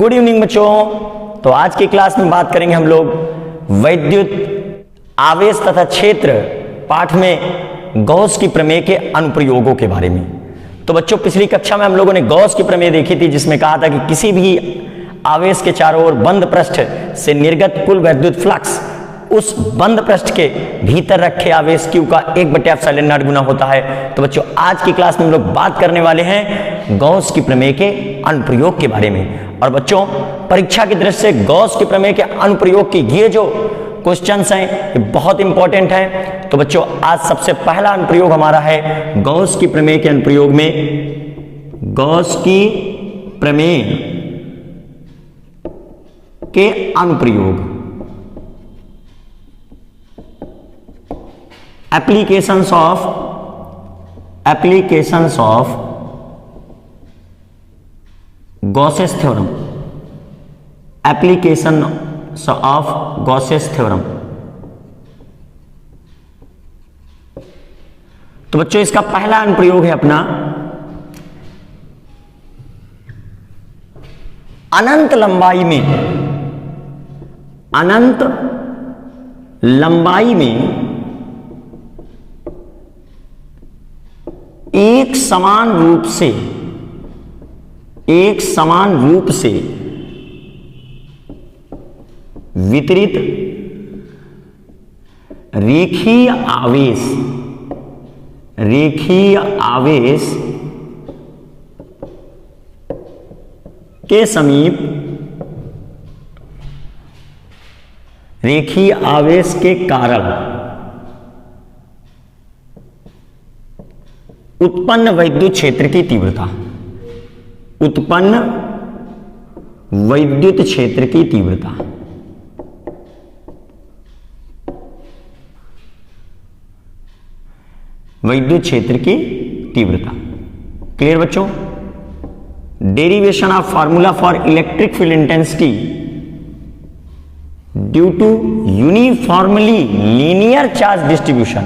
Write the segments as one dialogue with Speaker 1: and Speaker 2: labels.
Speaker 1: Good evening बच्चों। तो आज की क्लास में बात करेंगे हम लोग वैद्युत आवेश तथा क्षेत्र पाठ में गॉस की प्रमेय के अनुप्रयोगों के बारे में। तो बच्चों पिछली कक्षा में हम लोगों ने गॉस की प्रमेय देखी थी, जिसमें कहा था कि किसी भी आवेश के चारों ओर बंद पृष्ठ से निर्गत कुल वैद्युत फ्लक्स उस बंद पृष्ठ के भीतर रखे आवेश Q का 1/ε0 गुना होता है। तो बच्चों आज की क्लास में हम लोग बात करने वाले हैं गॉस की प्रमेय के अनुप्रयोग के बारे में। और बच्चों परीक्षा की दृष्टि से गॉस की प्रमेय के अनुप्रयोग की ये जो क्वेश्चंस हैं ये बहुत इंपॉर्टेंट हैं। तो बच्चों आज सबसे पहला अनुप्रयोग हमारा है गॉस की प्रमेय के अनुप्रयोग में गॉस की प्रमेय के अनुप्रयोग applications of Gauss's theorem, applications of Gauss's theorem। तो बच्चों इसका पहला अनुप्रयोग है अपना अनंत लंबाई में एक समान रूप से वितरित रेखीय आवेश के समीप रेखीय आवेश के कारण उत्पन्न वैद्युत क्षेत्र की तीव्रता, वैद्युत क्षेत्र की तीव्रता। क्लियर बच्चों? Derivation of formula for electric field intensity due to uniformly linear charge distribution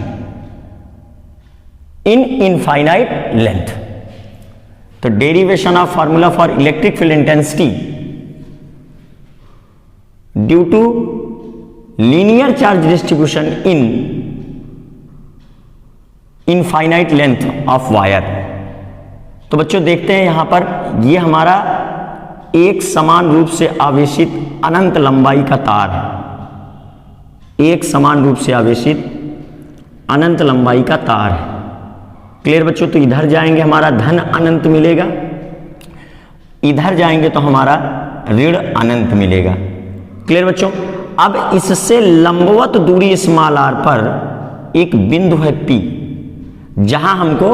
Speaker 1: in infinite length. तो derivation of formula for electric field intensity due to linear charge distribution in infinite length of wire. तो बच्चों देखते हैं यहां पर ये हमारा एक समान रूप से आवेशित अनंत लंबाई का तार है, एक समान रूप से आवेशित अनंत लंबाई का तार है। क्लियर बच्चों? तो इधर जाएंगे हमारा धन अनंत मिलेगा, इधर जाएंगे तो हमारा ऋण अनंत मिलेगा। क्लियर बच्चों? अब इससे लंबवत दूरी स्मॉल r पर एक बिंदु है P, जहां हमको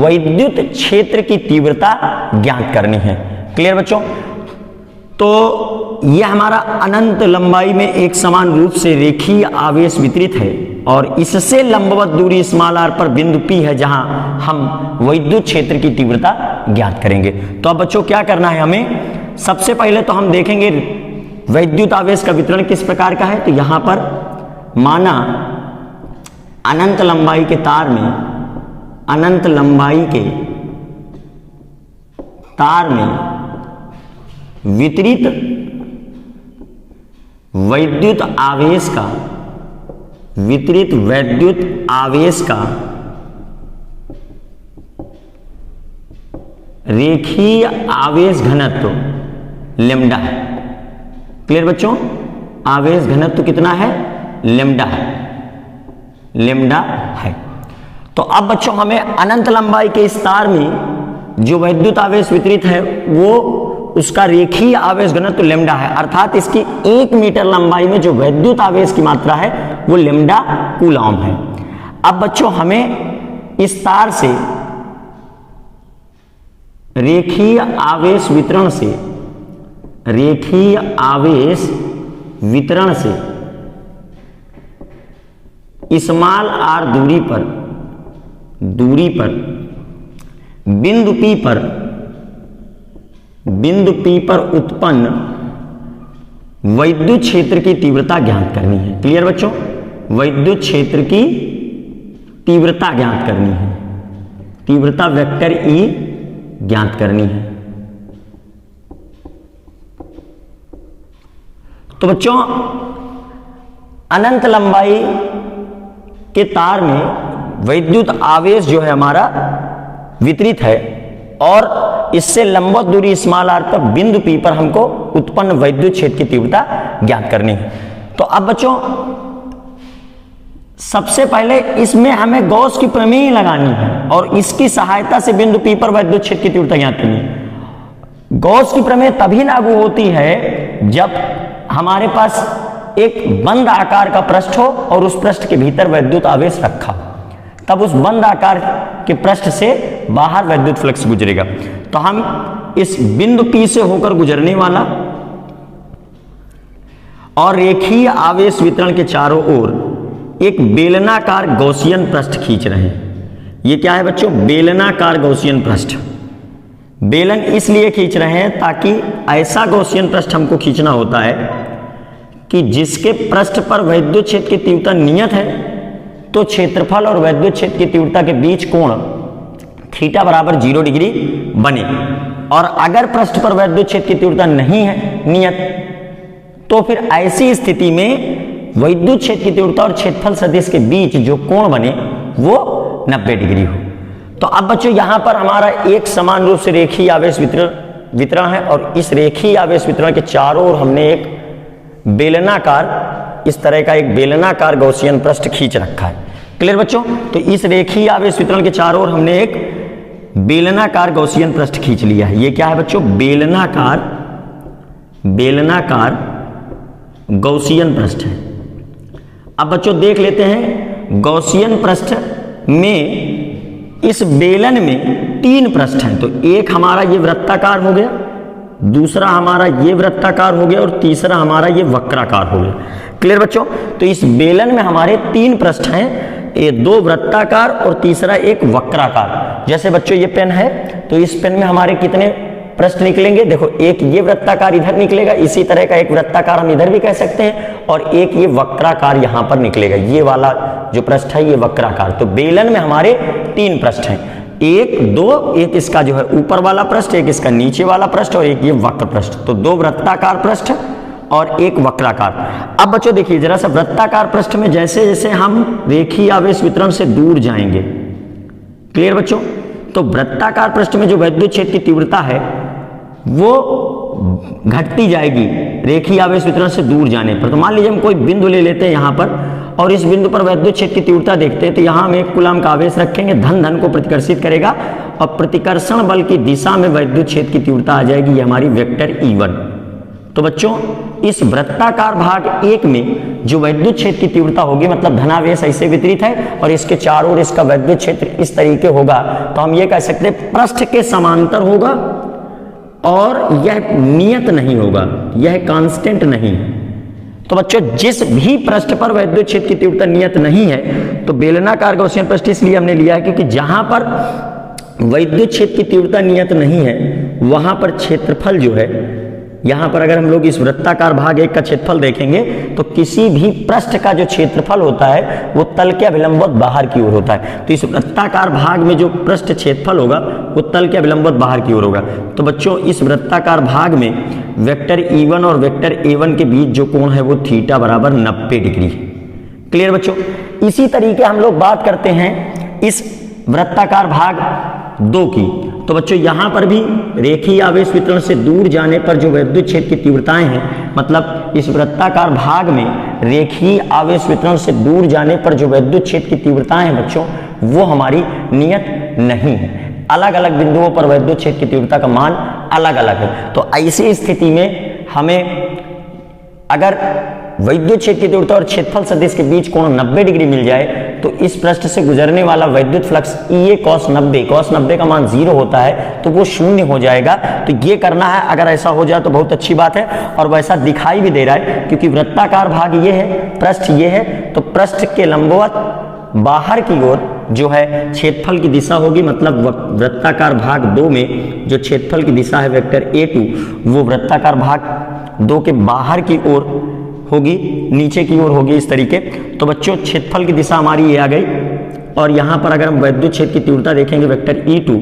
Speaker 1: वैद्युत क्षेत्र की तीव्रता ज्ञात करनी है। क्लियर बच्चों? तो यह हमारा अनंत लंबाई में एक समान रूप से रेखीय आवेश वितरित है और इससे लंबवत दूरी स्मॉल r पर बिंदु P है, जहां हम वैद्युत क्षेत्र की तीव्रता ज्ञात करेंगे। तो अब बच्चों क्या करना है हमें? सबसे पहले तो हम देखेंगे वैद्युत आवेश का वितरण किस प्रकार का है। तो यहां पर माना अनंत लंबाई के तार में वितरित वैद्युत आवेश का रेखीय आवेश घनत्व लेम्डा है। क्लियर बच्चों? आवेश घनत्व कितना है? लेम्डा है। तो अब बच्चों हमें अनंत लंबाई के इस तार में जो वैद्युत आवेश वितरित है वो उसका रेखीय आवेश घनत्व लेम्डा है, अर्थात इसकी 1 मीटर लंबाई में जो वैद्युत आवेश की मात्रा है वो लेम्डा कूलॉम है। अब बच्चों हमें इस तार से रेखीय आवेश वितरण से स्मॉल r दूरी पर बिंदु P पर उत्पन्न वैद्युत क्षेत्र की तीव्रता ज्ञात करनी है। क्लियर बच्चों? वैद्युत क्षेत्र की तीव्रता ज्ञात करनी है, तीव्रता वेक्टर E ज्ञात करनी है। तो बच्चों अनंत लंबाई के तार में विद्युत आवेश जो है हमारा वितरित है और इससे लंबवत दूरी स्मॉल r पर बिंदु P पर हमको उत्पन्न विद्युत क्षेत्र की तीव्रता ज्ञात करनी है। तो अब बच्चों सबसे पहले इसमें हमें गॉस की प्रमेय लगानी है और इसकी सहायता से बिंदु P पर विद्युत क्षेत्र की तीव्रता ज्ञात करनी है। गॉस की प्रमेय तभी लागू होती है जब हमारे पास एक बंद आकार का पृष्ठ हो और उस पृष्ठ के भीतर विद्युत आवेश रखा, तब उस बंद आकार के पृष्ठ से बाहर विद्युत फ्लक्स गुजरेगा। तो हम इस बिंदु P से होकर गुजरने वाला और रेखीय आवेश वितरण के चारों ओर एक बेलनाकार गॉसियन पृष्ठ खींच रहे हैं। ये क्या है बच्चों? बेलनाकार गॉसियन पृष्ठ। बेलन इसलिए खींच रहे हैं ताकि ऐसा गॉसियन पृष्ठ हमको खींचना होता है कि जिसके पृष्ठ पर विद्युत क्षेत्र की तीव्रता नियत है, तो क्षेत्रफल और विद्युत क्षेत्र की तीव्रता के बीच कोण थीटा बराबर 0 डिग्री बने। और अगर पृष्ठ पर विद्युत क्षेत्र की तीव्रता नहीं है नियत, तो फिर ऐसी स्थिति में विद्युत क्षेत्र की तीव्रता और क्षेत्रफल सदिश के बीच जो कोण बने वो 90 डिग्री हो। तो अब बच्चों यहां पर हमारा एक समान रूप से रेखीय आवेश वितरण है और इस रेखीय आवेश वितरण के चारों ओर हमने एक बेलनाकार, इस तरह का एक बेलनाकार गॉसियन पृष्ठ खींच रखा है। क्लियर बच्चों? तो इस रेखीय आवेश वितरण के चारों ओर हमने एक बेलनाकार गॉसियन पृष्ठ खींच लिया है। ये क्या है बच्चों? बेलनाकार गॉसियन पृष्ठ है। अब बच्चों देख लेते हैं गॉसियन पृष्ठ में इस बेलन में 3 पृष्ठ हैं। तो एक हमारा ये वृत्ताकार हो गया, दूसरा हमारा ये वृत्ताकार हो गया और तीसरा हमारा ये वक्राकार हो गया। क्लियर बच्चों? तो इस बेलन में हमारे 3 पृष्ठ हैं, ये 2 वृत्ताकार और तीसरा एक वक्राकार। जैसे बच्चों ये पेन है तो इस पेन में हमारे कितने पृष्ठ निकलेंगे? देखो, एक ये वृत्ताकार इधर निकलेगा, इसी तरह का एक वृत्ताकार हम इधर भी कह सकते हैं, और एक ये वक्राकार यहां पर निकलेगा। ये वाला जो पृष्ठ है ये वक्राकार। तो बेलन में हमारे 3 पृष्ठ हैं, 1 2, एक इसका जो है ऊपर वाला पृष्ठ, एक इसका नीचे वाला पृष्ठ और एक ये वक्र पृष्ठ। तो 2 वृत्ताकार पृष्ठ और एक वक्राकार। अब बच्चों देखिए जरा सा, वृत्ताकार पृष्ठ में जैसे जैसे हम रेखीय आवेश वितरण से दूर जाएंगे, क्लियर बच्चों, तो वृत्ताकार पृष्ठ में जो विद्युत क्षेत्र की तीव्रता है वो घटती जाएगी रेखीय आवेश वितरण से दूर जाने पर। तो मान लीजिए हम कोई बिंदु ले लेते हैं यहाँ पर और इस बिंदु पर विद्युत क्षेत्र की तीव्रता देखते हैं, तो यहाँ हम 1 कूलम का आवेश रखेंगे, धन को प्रतिकर्षित करेगा और प्रतिकर्षण बल की दिशा में विद्युत क्षेत्र की तीव्रता आ जाएगी, ये हमारी वेक्टर E1। तो बच्चों इस वृत्ताकार भाग 1 में जो विद्युत क्षेत्र की तीव्रता होगी, मतलब धनावेश ऐसे वितरित है और इसके चारों ओर इसका विद्युत क्षेत्र इस तरीके होगा, तो हम ये कह सकते हैं पृष्ठ के समांतर होगा और यह नियत नहीं होगा, यह कांस्टेंट नहीं। तो बच्चों जिस भी पृष्ठ पर विद्युत क्षेत्र की तीव्रता नियत नहीं है, तो बेलनाकार गॉसियन पृष्ठ इसलिए हमने लिया है क्योंकि जहां पर विद्युत क्षेत्र की तीव्रता नियत नहीं है वहां पर क्षेत्रफल जो है, यहां पर अगर हम लोग इस वृत्ताकार भाग 1 का क्षेत्रफल देखेंगे तो किसी भी पृष्ठ का जो क्षेत्रफल होता है वो तल के अभिलंबवत बाहर की ओर होता है। तो इस वृत्ताकार भाग में जो पृष्ठ क्षेत्रफल होगा वो तल के अभिलंबवत बाहर की ओर होगा। तो बच्चों इस वृत्ताकार भाग में वेक्टर E1 और वेक्टर A1 के बीच जो कोण है वो थीटा बराबर 90 डिग्री। क्लियर बच्चों? इसी तरीके हम लोग बात करते हैं इस वृत्ताकार भाग 2 की। तो बच्चों यहां पर भी रेखीय आवेश वितरण से दूर जाने पर जो विद्युत क्षेत्र की तीव्रताएं हैं, मतलब इस वृत्ताकार भाग में रेखीय आवेश वितरण से दूर जाने पर जो विद्युत क्षेत्र की तीव्रताएं हैं बच्चों, वो हमारी नियत नहीं है। अलग अलग बिंदुओं पर विद्युत क्षेत्र की तीव्रता का मान अलग अलग है। तो ऐसी स्थिति में हमें अगर विद्युत क्षेत्र की तीव्रता और क्षेत्रफल सदिश के बीच कोण 90 डिग्री मिल जाए, तो इस पृष्ठ से गुजरने वाला विद्युत फ्लक्स EA cos 90 का मान 0 होता है, तो वो शून्य हो जाएगा। तो ये करना है, अगर ऐसा हो जाए तो बहुत अच्छी बात है, और वैसा दिखाई भी दे रहा है क्योंकि वृत्ताकार भाग ये है, पृष्ठ ये है, तो पृष्ठ के लंबवत बाहर की ओर जो है क्षेत्रफल की दिशा होगी, मतलब वृत्ताकार भाग 2 में जो क्षेत्रफल की दिशा है वेक्टर A2, वो वृत्ताकार भाग 2 के बाहर की ओर होगी, नीचे की ओर होगी इस तरीके। तो बच्चों क्षेत्रफल की दिशा हमारी ये आ गई, और यहाँ पर अगर हम विद्युत क्षेत्र की तीव्रता देखेंगे वेक्टर E2,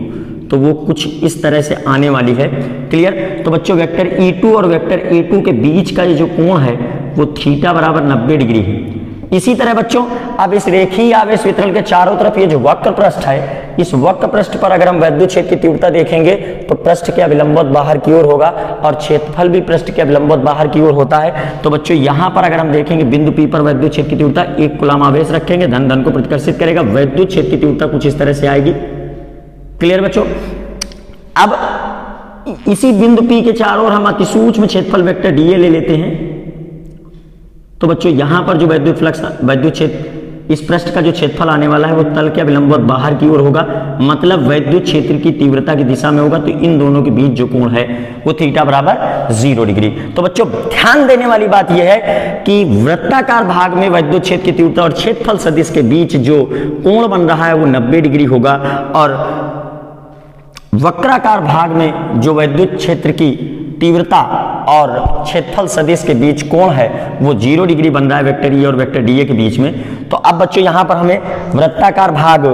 Speaker 1: तो वो कुछ इस तरह से आने वाली है। क्लियर। तो बच्चों वेक्टर E2 और वेक्टर A2 के बीच का ये जो कोण है वो थीटा बराबर 90 डिग्री है। इसी तरह बच्चों अब इस रेखीय आवेश वितरण के चारों तरफ ये जो वक्र पृष्ठ है, इस वक्र पृष्ठ पर अगर हम वैद्युत क्षेत्र की तीव्रता देखेंगे तो पृष्ठ के अभिलंबवत बाहर की ओर होगा और क्षेत्रफल भी पृष्ठ के अभिलंबवत बाहर की ओर होता है। तो बच्चों यहाँ पर अगर हम देखेंगे बिंदु P पर वैद्युत क्षेत्र की तीव्रता 1 कूलम आवेश रखेंगे, धन धन को प्रतिकर्षित करेगा, वैद्युत क्षेत्र की तीव्रता कुछ इस तरह से आएगी। क्लियर बच्चों। अब इसी बिंदु P के चारों ओर हम अति सूक्ष्म क्षेत्रफल वेक्टर dA ले लेते हैं। तो बच्चों यहां पर जो वैद्युत फ्लक्स, वैद्युत क्षेत्र, इस पृष्ठ का जो क्षेत्रफल आने वाला है वो तल के अभिलंबवत बाहर की ओर होगा, मतलब वैद्युत क्षेत्र की तीव्रता की दिशा में होगा। तो इन दोनों के बीच जो कोण है वो थीटा बराबर 0 डिग्री। तो बच्चों ध्यान देने वाली बात यह है कि वृत्ताकार भाग में वैद्युत क्षेत्र की तीव्रता और क्षेत्रफल सदिश के बीच जो कोण बन रहा है वो 90 डिग्री होगा और वक्राकार भाग में जो वैद्युत क्षेत्र की तीव्रता और क्षेत्रफल सदिश के बीच कोण है वो 0 डिग्री बन रहा है वेक्टर E और वेक्टर dA के बीच में। तो अब बच्चों यहां पर हमें वृत्ताकार भाग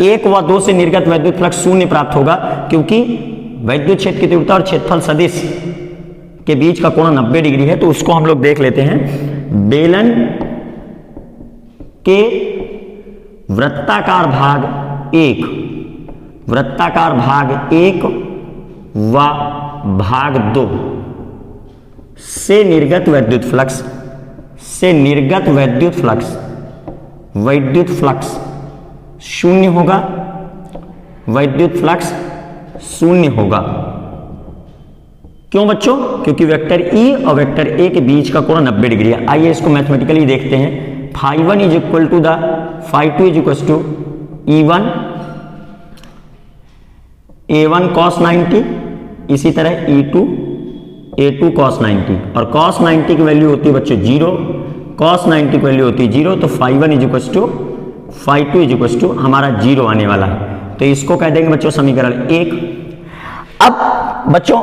Speaker 1: 1 व 2 से निर्गत वैद्युत फ्लक्स 0 प्राप्त होगा, क्योंकि वैद्युत क्षेत्र की तीव्रता और क्षेत्रफल सदिश के बीच का कोण 90 डिग्री है। तो उसको हम लोग देख लेते हैं। बेलन के वृत्ताकार भाग 1, वृत्ताकार भाग 1 व भाग 2 से निर्गत वैद्युत फ्लक्स, से निर्गत वैद्युत फ्लक्स, वैद्युत फ्लक्स 0 होगा, वैद्युत फ्लक्स 0 होगा। क्यों बच्चों? क्योंकि वेक्टर E और वेक्टर A के बीच का कोण 90 डिग्री है। आइए इसको मैथमेटिकली देखते हैं। φ1 is equal to the φ2 is equal to E1 A1 cos 90, इसी तरह E2 A2 cos 90 और cos 90 की वैल्यू होती है बच्चों 0, cos 90 की वैल्यू होती है 0। तो φ1 is equal to φ2 is equal to हमारा 0 आने वाला है। तो इसको कह देंगे बच्चों समीकरण 1। अब बच्चों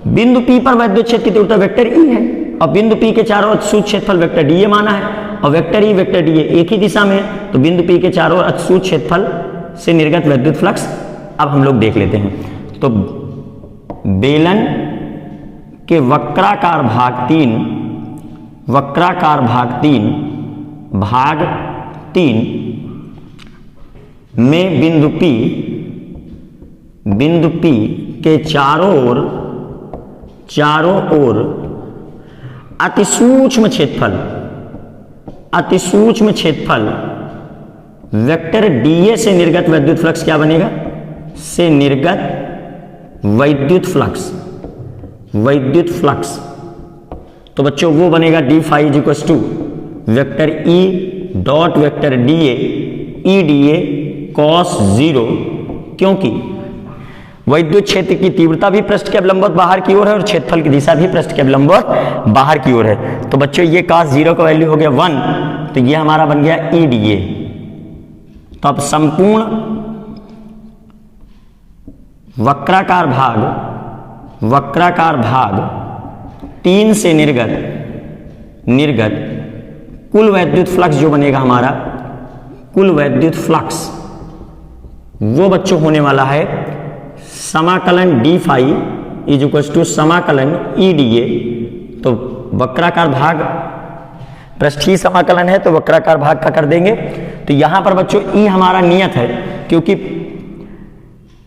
Speaker 1: बिंदु P पर वैद्युत क्षेत्र की तीव्रता वेक्टर E है और बिंदु P के चारों ओर अतिसूक्ष्म क्षेत्रफल वेक्टर dA माना है और वेक्टर E वेक्टर dA एक ही दिशा में है। तो बिंदु P के चारों ओर अतिसूक्ष्म क्षेत्रफल से निर्गत वैद्युत फ्लक्स अब हम लोग देख लेते हैं। तो बेलन के वक्राकार भाग 3, वक्राकार भाग 3 भाग 3 में बिंदु P के चारों ओर अतिसूक्ष्म क्षेत्रफल वेक्टर dA से निर्गत वैद्युत फ्लक्स क्या बनेगा? से निर्गत वैद्युत फ्लक्स। तो बच्चों वो बनेगा d phi is equal to vector E dot vector dA E dA cos 0, क्योंकि वैद्युत क्षेत्र की तीव्रता भी पृष्ठ के अभिलंबवत बाहर की ओर है और क्षेत्रफल की दिशा भी पृष्ठ के अभिलंबवत बाहर की ओर है। तो बच्चों ये cos 0 का वैल्यू हो गया 1, तो ये हमारा बन गया E dA। तो अब संपूर्ण वक्राकार भाग 3 से निर्गत कुल वैद्युत फ्लक्स जो बनेगा हमारा, कुल वैद्युत फ्लक्स वो बच्चों होने वाला है समाकलन d phi is equal to समाकलन E dA। तो वक्राकार भाग पृष्ठीय समाकलन है तो वक्राकार भाग का कर देंगे। तो यहां पर बच्चों E हमारा नियत है, क्योंकि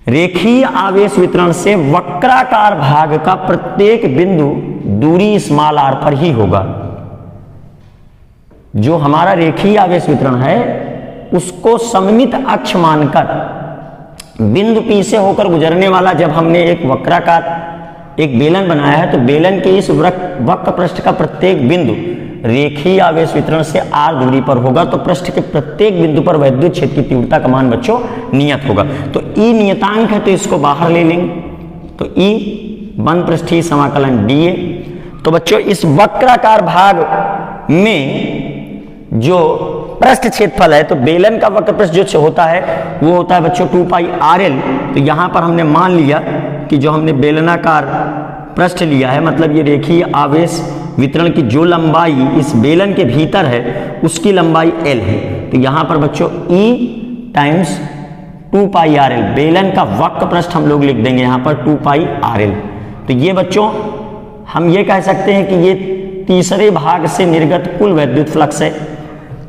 Speaker 1: रेखीय आवेश वितरण से वक्राकार भाग का प्रत्येक बिंदु दूरी स्मॉल r पर ही होगा। जो हमारा रेखीय आवेश वितरण है उसको सममित अक्ष मानकर बिंदु P से होकर गुजरने वाला, जब हमने एक वक्राकार एक बेलन बनाया है तो बेलन के इस वक्र पृष्ठ का प्रत्येक बिंदु रेखीय आवेश वितरण से r दूरी पर होगा। तो पृष्ठ के प्रत्येक बिंदु पर वैद्युत क्षेत्र की तीव्रता का मान बच्चों नियत होगा। तो E नियतांक है तो इसको बाहर ले लेंगे, तो E बंद पृष्ठीय समाकलन dA। तो बच्चों इस वक्राकार भाग में जो पृष्ठ क्षेत्रफल है, तो बेलन का वक्र पृष्ठ जो होता है वो होता है बच्चों 2 पाई RL। तो यहां पर हमने मान लिया कि जो हमने बेलनाकार पृष्ठ लिया है, मतलब ये रेखीय आवेश वितरण की जो लंबाई इस बेलन के भीतर है उसकी लंबाई L है। तो यहां पर बच्चों E टाइम्स 2 पाई आर एल, बेलन का वक्र पृष्ठ हम लोग लिख देंगे यहाँ पर 2 पाई आर एल। तो ये बच्चों हम ये कह सकते हैं कि ये तीसरे भाग से निर्गत कुल वैद्युत फ्लक्स है।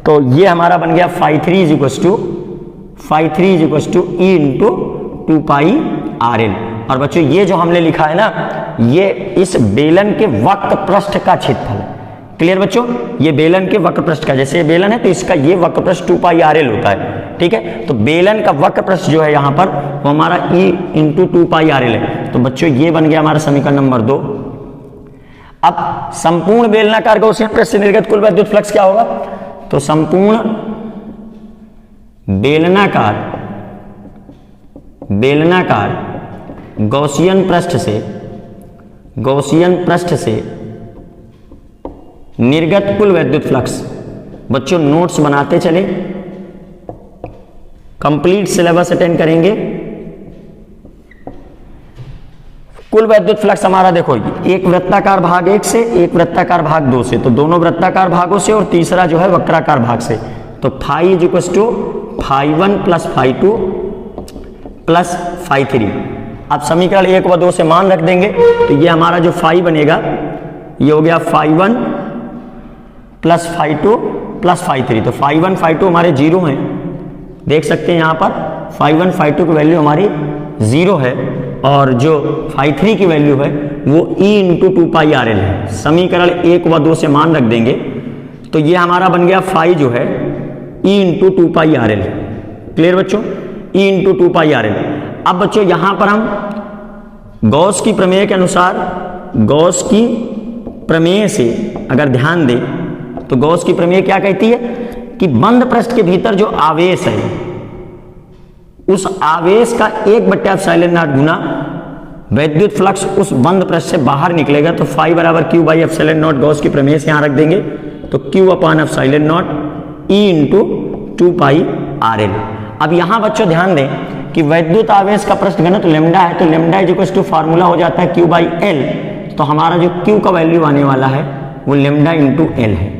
Speaker 1: तो ये हमारा बन गया phi3 = E इंटू 2 पाई आर एल। और बच्चों ये जो हमने लिखा है ना, ये इस बेलन के वक्र पृष्ठ का क्षेत्रफल है। क्लियर बच्चों, ये बेलन के वक्र पृष्ठ का, जैसे ये बेलन है तो इसका ये वक्र पृष्ठ 2 पाई आर एल होता है। ठीक है, तो बेलन का वक्र पृष्ठ जो है यहाँ पर वो हमारा E इंटू 2 पाई आर एल है। तो बच्चों ये बन गया हमारा समीकरण नंबर 2। अब संपूर्ण बेलनाकार गॉसियन पृष्ठ से निर्गत कुल वैद्युत फ्लक्स क्या होगा? तो संपूर्ण बेलनाकार गॉसियन पृष्ठ से निर्गत कुल वैद्युत फ्लक्स, बच्चों नोट्स बनाते चले, कंप्लीट सिलेबस अटेंड करेंगे। कुल वैद्युत फ्लक्स हमारा देखो, एक वृत्ताकार भाग 1 से, एक वृत्ताकार भाग 2 से, तो दोनों वृत्ताकार भागों से और तीसरा जो है वक्राकार भाग से। तो phi = phi1 + phi2 + phi3। अब समीकरण 1 व 2 से मान रख देंगे तो ये हमारा जो phi बनेगा ये हो गया phi1 + phi2 + phi3। तो phi1 phi2 हमारे 0 हैं, देख सकते हैं यहाँ पर phi1 phi2 की वैल्यू हमारी 0 है और जो phi3 की वैल्यू है वो E इंटू 2 पाई आर एल है। समीकरण 1 व 2 से मान रख देंगे तो ये हमारा बन गया phi जो है E इंटू 2 पाई आर एल। क्लियर बच्चों, E इंटू 2 पाई आर एल। अब बच्चों यहां पर हम गॉस की प्रमेय के अनुसार, गॉस की प्रमेय से अगर ध्यान दें तो गॉस की प्रमेय क्या कहती है कि बंद पृष्ठ के भीतर जो आवेश है उस आवेश का 1/ε0 गुना वैद्युत फ्लक्स उस बंद पृष्ठ से बाहर निकलेगा। तो phi = Q/ε0 गॉस की प्रमेय से यहां रख देंगे तो Q/ε0 E इंटू 2 पाई आर एल। अब यहां बच्चों ध्यान दें कि वैद्युत आवेश का पृष्ठ घनत्व लैम्डा है, तो लैम्डा = फार्मूला हो जाता है Q/L। तो हमारा जो Q का वैल्यू आने वाला है वो लैम्डा इंटू एल है।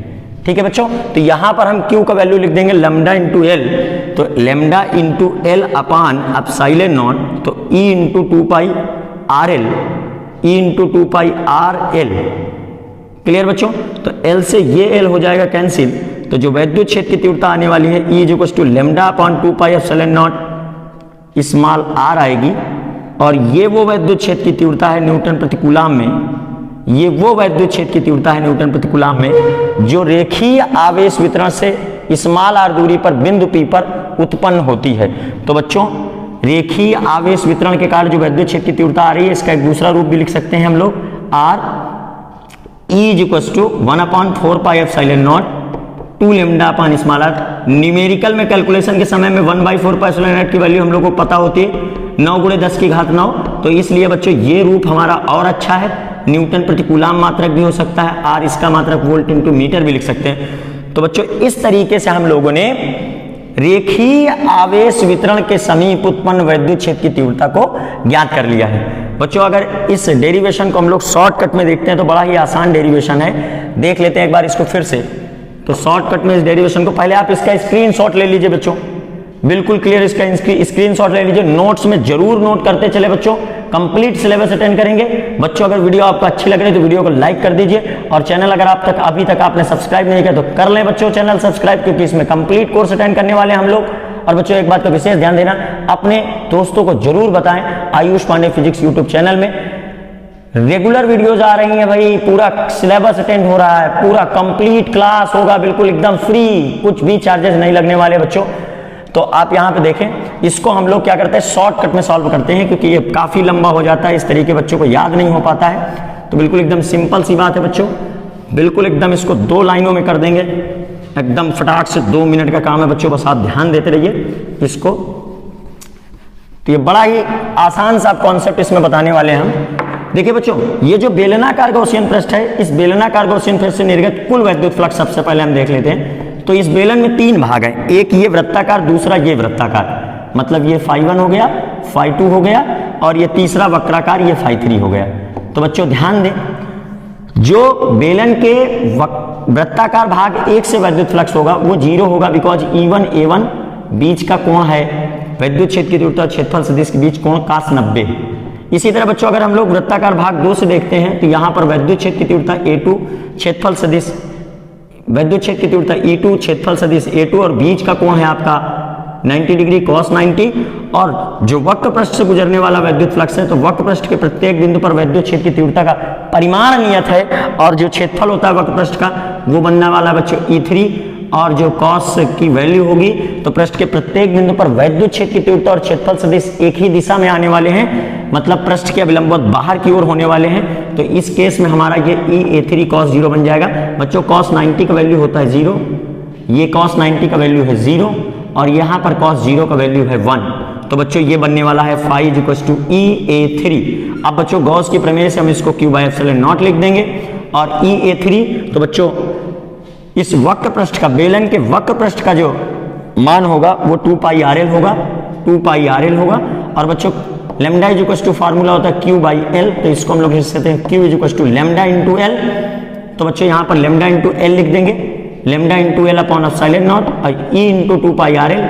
Speaker 1: ठीक है बच्चों, तो यहां पर हम Q का वैल्यू लिख देंगे लैम्डा इंटू एल। तो लैम्डा इंटू एल अपान ε0, तो E इंटू 2 पाई आर एल, E इंटू 2 पाई आर एल। क्लियर बच्चों, तो L से ये L हो जाएगा कैंसिल। तो जो वैद्युत क्षेत्र की तीव्रता आने वाली है E = लैम्डा अपान 2 पाई ε0 स्मॉल r आएगी। और ये वो वैद्युत क्षेत्र की तीव्रता है न्यूटन प्रति कूलाम में, ये वो वैद्युत क्षेत्र की तीव्रता है न्यूटन प्रति कूलाम में जो रेखीय आवेश वितरण से स्मॉल r दूरी पर बिंदु P पर उत्पन्न होती है। तो बच्चों रेखीय आवेश वितरण के कारण जो वैद्युत क्षेत्र की तीव्रता आ रही है, इसका एक दूसरा रूप भी लिख सकते हैं हम लोग, r E = 1/4 पाई ε0 2 लैम्डा अपान स्मॉल r। न्यूमेरिकल में कैलकुलेशन के समय में 1/4 पाई ε0 की वैल्यू हम लोग को पता होती है 9 × 10⁹ तो इसलिए बच्चों ये रूप हमारा और अच्छा है। न्यूटन प्रति कूलाम मात्रक भी हो सकता है, r इसका मात्रक वोल्ट इंटू मीटर भी लिख सकते हैं। तो बच्चों इस तरीके से हम लोगों ने रेखीय आवेश वितरण के समीप उत्पन्न वैद्युत क्षेत्र की तीव्रता को ज्ञात कर लिया है। बच्चों अगर इस डेरिवेशन को हम लोग शॉर्टकट में देखते हैं तो बड़ा ही आसान डेरिवेशन है, देख लेते हैं एक बार इसको फिर से। तो शॉर्टकट में इस डेरिवेशन को पहले आप इसका स्क्रीनशॉट ले लीजिए बच्चों, बिल्कुल क्लियर इसका स्क्रीनशॉट ले लीजिए, नोट्स में जरूर नोट करते चले बच्चों। कंप्लीट सिलेबस अटेंड करेंगे बच्चों। अगर वीडियो आपको अच्छी लग रही है तो वीडियो को लाइक कर दीजिए और चैनल अगर अभी तक आपने सब्सक्राइब नहीं किया तो कर लें बच्चों चैनल सब्सक्राइब, क्योंकि इसमें कंप्लीट कोर्स अटेंड करने वाले हम लोग। और बच्चों एक बात का विशेष ध्यान देना, अपने दोस्तों को जरूर बताएं Ayush Pandey physics YouTube channel में रेगुलर वीडियोज आ रही हैं भाई, पूरा सिलेबस अटेंड हो रहा है, पूरा कंप्लीट क्लास होगा, बिल्कुल एकदम फ्री, कुछ भी चार्जेस नहीं लगने वाले बच्चों। तो आप यहाँ पे देखें, इसको हम लोग क्या करते हैं शॉर्टकट में सॉल्व करते हैं, क्योंकि ये काफी लंबा हो जाता है, इस तरीके बच्चों को याद नहीं हो पाता है। तो बिल्कुल एकदम सिंपल सी बात है बच्चों, बिल्कुल एकदम इसको 2 लाइनों में कर देंगे, एकदम फटाक से 2 मिनट का काम है बच्चों, बस आप ध्यान देते रहिए इसको। तो ये बड़ा ही आसान सा कॉन्सेप्ट इसमें बताने वाले हैं हम। देखिए बच्चों, ये जो बेलनाकार गॉसियन पृष्ठ है, इस बेलनाकार गॉसियन पृष्ठ से निर्गत कुल वैद्युत फ्लक्स सबसे पहले हम देख लेते हैं। तो इस बेलन में 3 भाग हैं, एक ये वृत्ताकार, दूसरा ये वृत्ताकार, मतलब ये phi1 हो गया, phi2 हो गया और ये तीसरा वक्राकार ये phi3 हो गया। तो बच्चों ध्यान दें, जो बेलन के वृत्ताकार भाग 1 से वैद्युत फ्लक्स होगा वो 0 होगा, बिकॉज E1 A1 बीच का कोण है वैद्युत क्षेत्र की तीव्रता और क्षेत्रफल सदिश के बीच कोण cos 90। इसी तरह बच्चों अगर हम लोग वृत्ताकार भाग 2 से देखते हैं तो यहाँ पर वैद्युत क्षेत्र की तीव्रता A2, क्षेत्रफल सदिश वैद्युत क्षेत्र की तीव्रता E2, क्षेत्रफल सदिश A2 और बीच का कोण है आपका 90 डिग्री cos 90। और जो वक्र पृष्ठ से गुजरने वाला वैद्युत फ्लक्स है तो वक्र पृष्ठ के प्रत्येक बिंदु पर वैद्युत क्षेत्र की तीव्रता का परिमाण नियत है और जो क्षेत्रफल होता है वक्र पृष्ठ का वो बनने वाला है बच्चों E3 और जो cos की वैल्यू होगी तो पृष्ठ के प्रत्येक बिंदु पर वैद्युत क्षेत्र की तीव्रता और क्षेत्रफल सदिश एक ही दिशा में आने वाले हैं, मतलब पृष्ठ के अभिलंबवत बाहर की ओर होने वाले हैं। तो इस केस में हमारा ये E3 cos 0 बन जाएगा। बच्चों cos 90 का वैल्यू होता है 0, ये cos 90 का वैल्यू है 0 और यहाँ पर cos 0 का वैल्यू है 1। तो बच्चों ये बनने वाला है phi = EA3। अब बच्चों गॉस की प्रमेय से हम इसको Q/ε0 लिख देंगे और EA3 तो बच्चों इस वक्र पृष्ठ का बेलन के वक्र पृष्ठ का जो मान होगा वो 2πRL होगा, 2πRL होगा। और बच्चों लैम्डा = फार्मूला होता है Q/L, तो इसको हम लोग लिख सकते हैं Q = λ/L। तो बच्चों यहाँ पर λ/L लिख देंगे, λ/L/ε0 और E × 2πRL,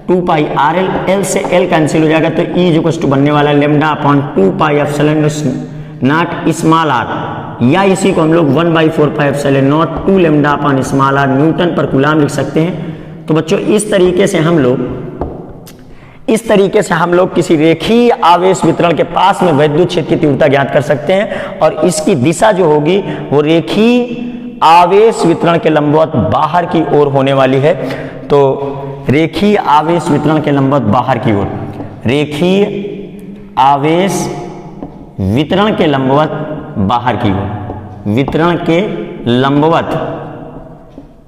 Speaker 1: 2πRL L से L कैंसिल हो जाएगा तो E बनने वाला λ/2πε0 स्मॉल r, या इसी को हम लोग 1/4πε0 2 λ/r न्यूटन पर कूलाम लिख सकते हैं। तो बच्चों इस तरीके से हम लोग किसी रेखीय आवेश वितरण के पास में वैद्युत क्षेत्र की तीव्रता ज्ञात कर सकते हैं और इसकी दिशा जो होगी वो रेखीय आवेश वितरण के लंबवत बाहर की ओर होने वाली है। तो रेखीय आवेश वितरण के लंबवत बाहर की ओर, रेखीय आवेश वितरण के लंबवत बाहर की ओर, वितरण के लंबवत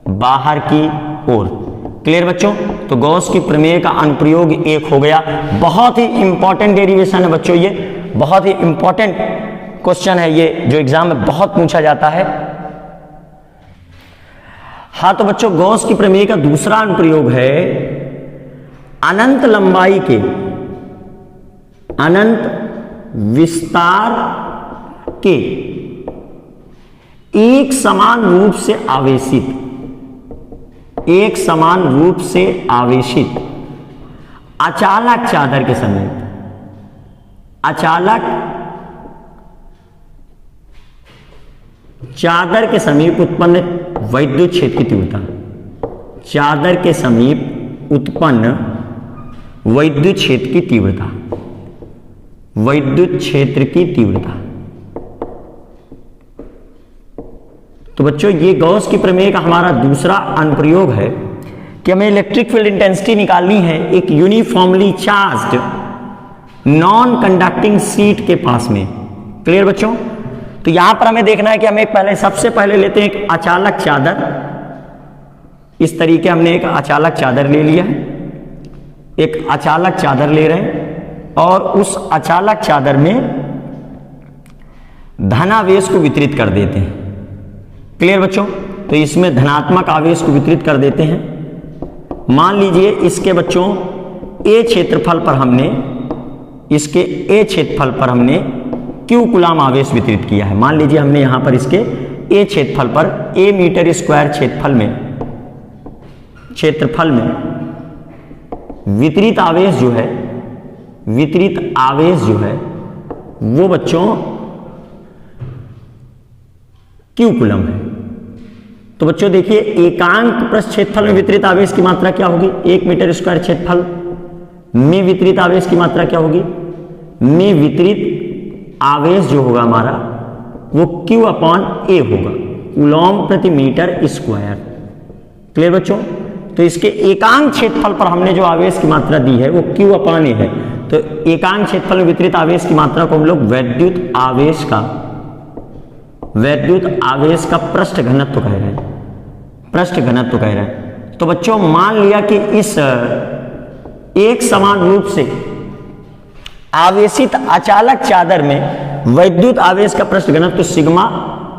Speaker 1: बाहर की ओर। क्लियर बच्चों? तो गॉस की प्रमेय का अनुप्रयोग 1 हो गया। बहुत ही इंपॉर्टेंट डेरिवेशन है बच्चों, ये बहुत ही इंपॉर्टेंट क्वेश्चन है ये, जो एग्जाम में बहुत पूछा जाता है। हाँ तो बच्चों गॉस की प्रमेय का दूसरा अनुप्रयोग है अनंत लंबाई के अनंत विस्तार के एक समान रूप से आवेशित अचालक चादर के समीप, अचालक चादर के समीप उत्पन्न वैद्युत क्षेत्र की तीव्रता, चादर के समीप उत्पन्न वैद्युत क्षेत्र की तीव्रता, वैद्युत क्षेत्र की तीव्रता। तो बच्चों ये गॉस की प्रमेय का हमारा दूसरा अनुप्रयोग है कि हमें इलेक्ट्रिक फील्ड इंटेंसिटी निकालनी है एक uniformly charged non conducting sheet के पास में। क्लियर बच्चों? तो यहां पर हमें देखना है कि हमें सबसे पहले लेते हैं एक अचालक चादर। इस तरीके हमने एक अचालक चादर ले लिया है, एक अचालक चादर ले रहे हैं और उस अचालक चादर में धनावेश को वितरित कर देते हैं। क्लियर बच्चों? तो इसमें धनात्मक आवेश को वितरित कर देते हैं। मान लीजिए इसके बच्चों ए क्षेत्रफल पर हमने Q कूलाम आवेश वितरित किया है। मान लीजिए हमने यहां पर इसके ए क्षेत्रफल पर A मीटर स्क्वायर क्षेत्रफल में वितरित आवेश जो है वो बच्चों Q कूलम है। तो बच्चों देखिए एकांक पृष्ठ क्षेत्रफल में वितरित आवेश की मात्रा क्या होगी? 1 मीटर स्क्वायर क्षेत्रफल में वितरित आवेश की मात्रा क्या होगी? में वितरित आवेश जो होगा हमारा वो Q/A होगा, कूलॉम प्रति मीटर स्क्वायर। क्लियर बच्चों? तो इसके एकांक क्षेत्रफल पर हमने जो आवेश की मात्रा दी है वो Q/A है। तो एकांक क्षेत्रफल में वितरित आवेश की मात्रा को हम लोग वैद्युत आवेश का पृष्ठ घनत्व कह रहे हैं। तो बच्चों मान लिया कि इस एक समान रूप से आवेशित अचालक चादर में वैद्युत आवेश का पृष्ठ घनत्व सिग्मा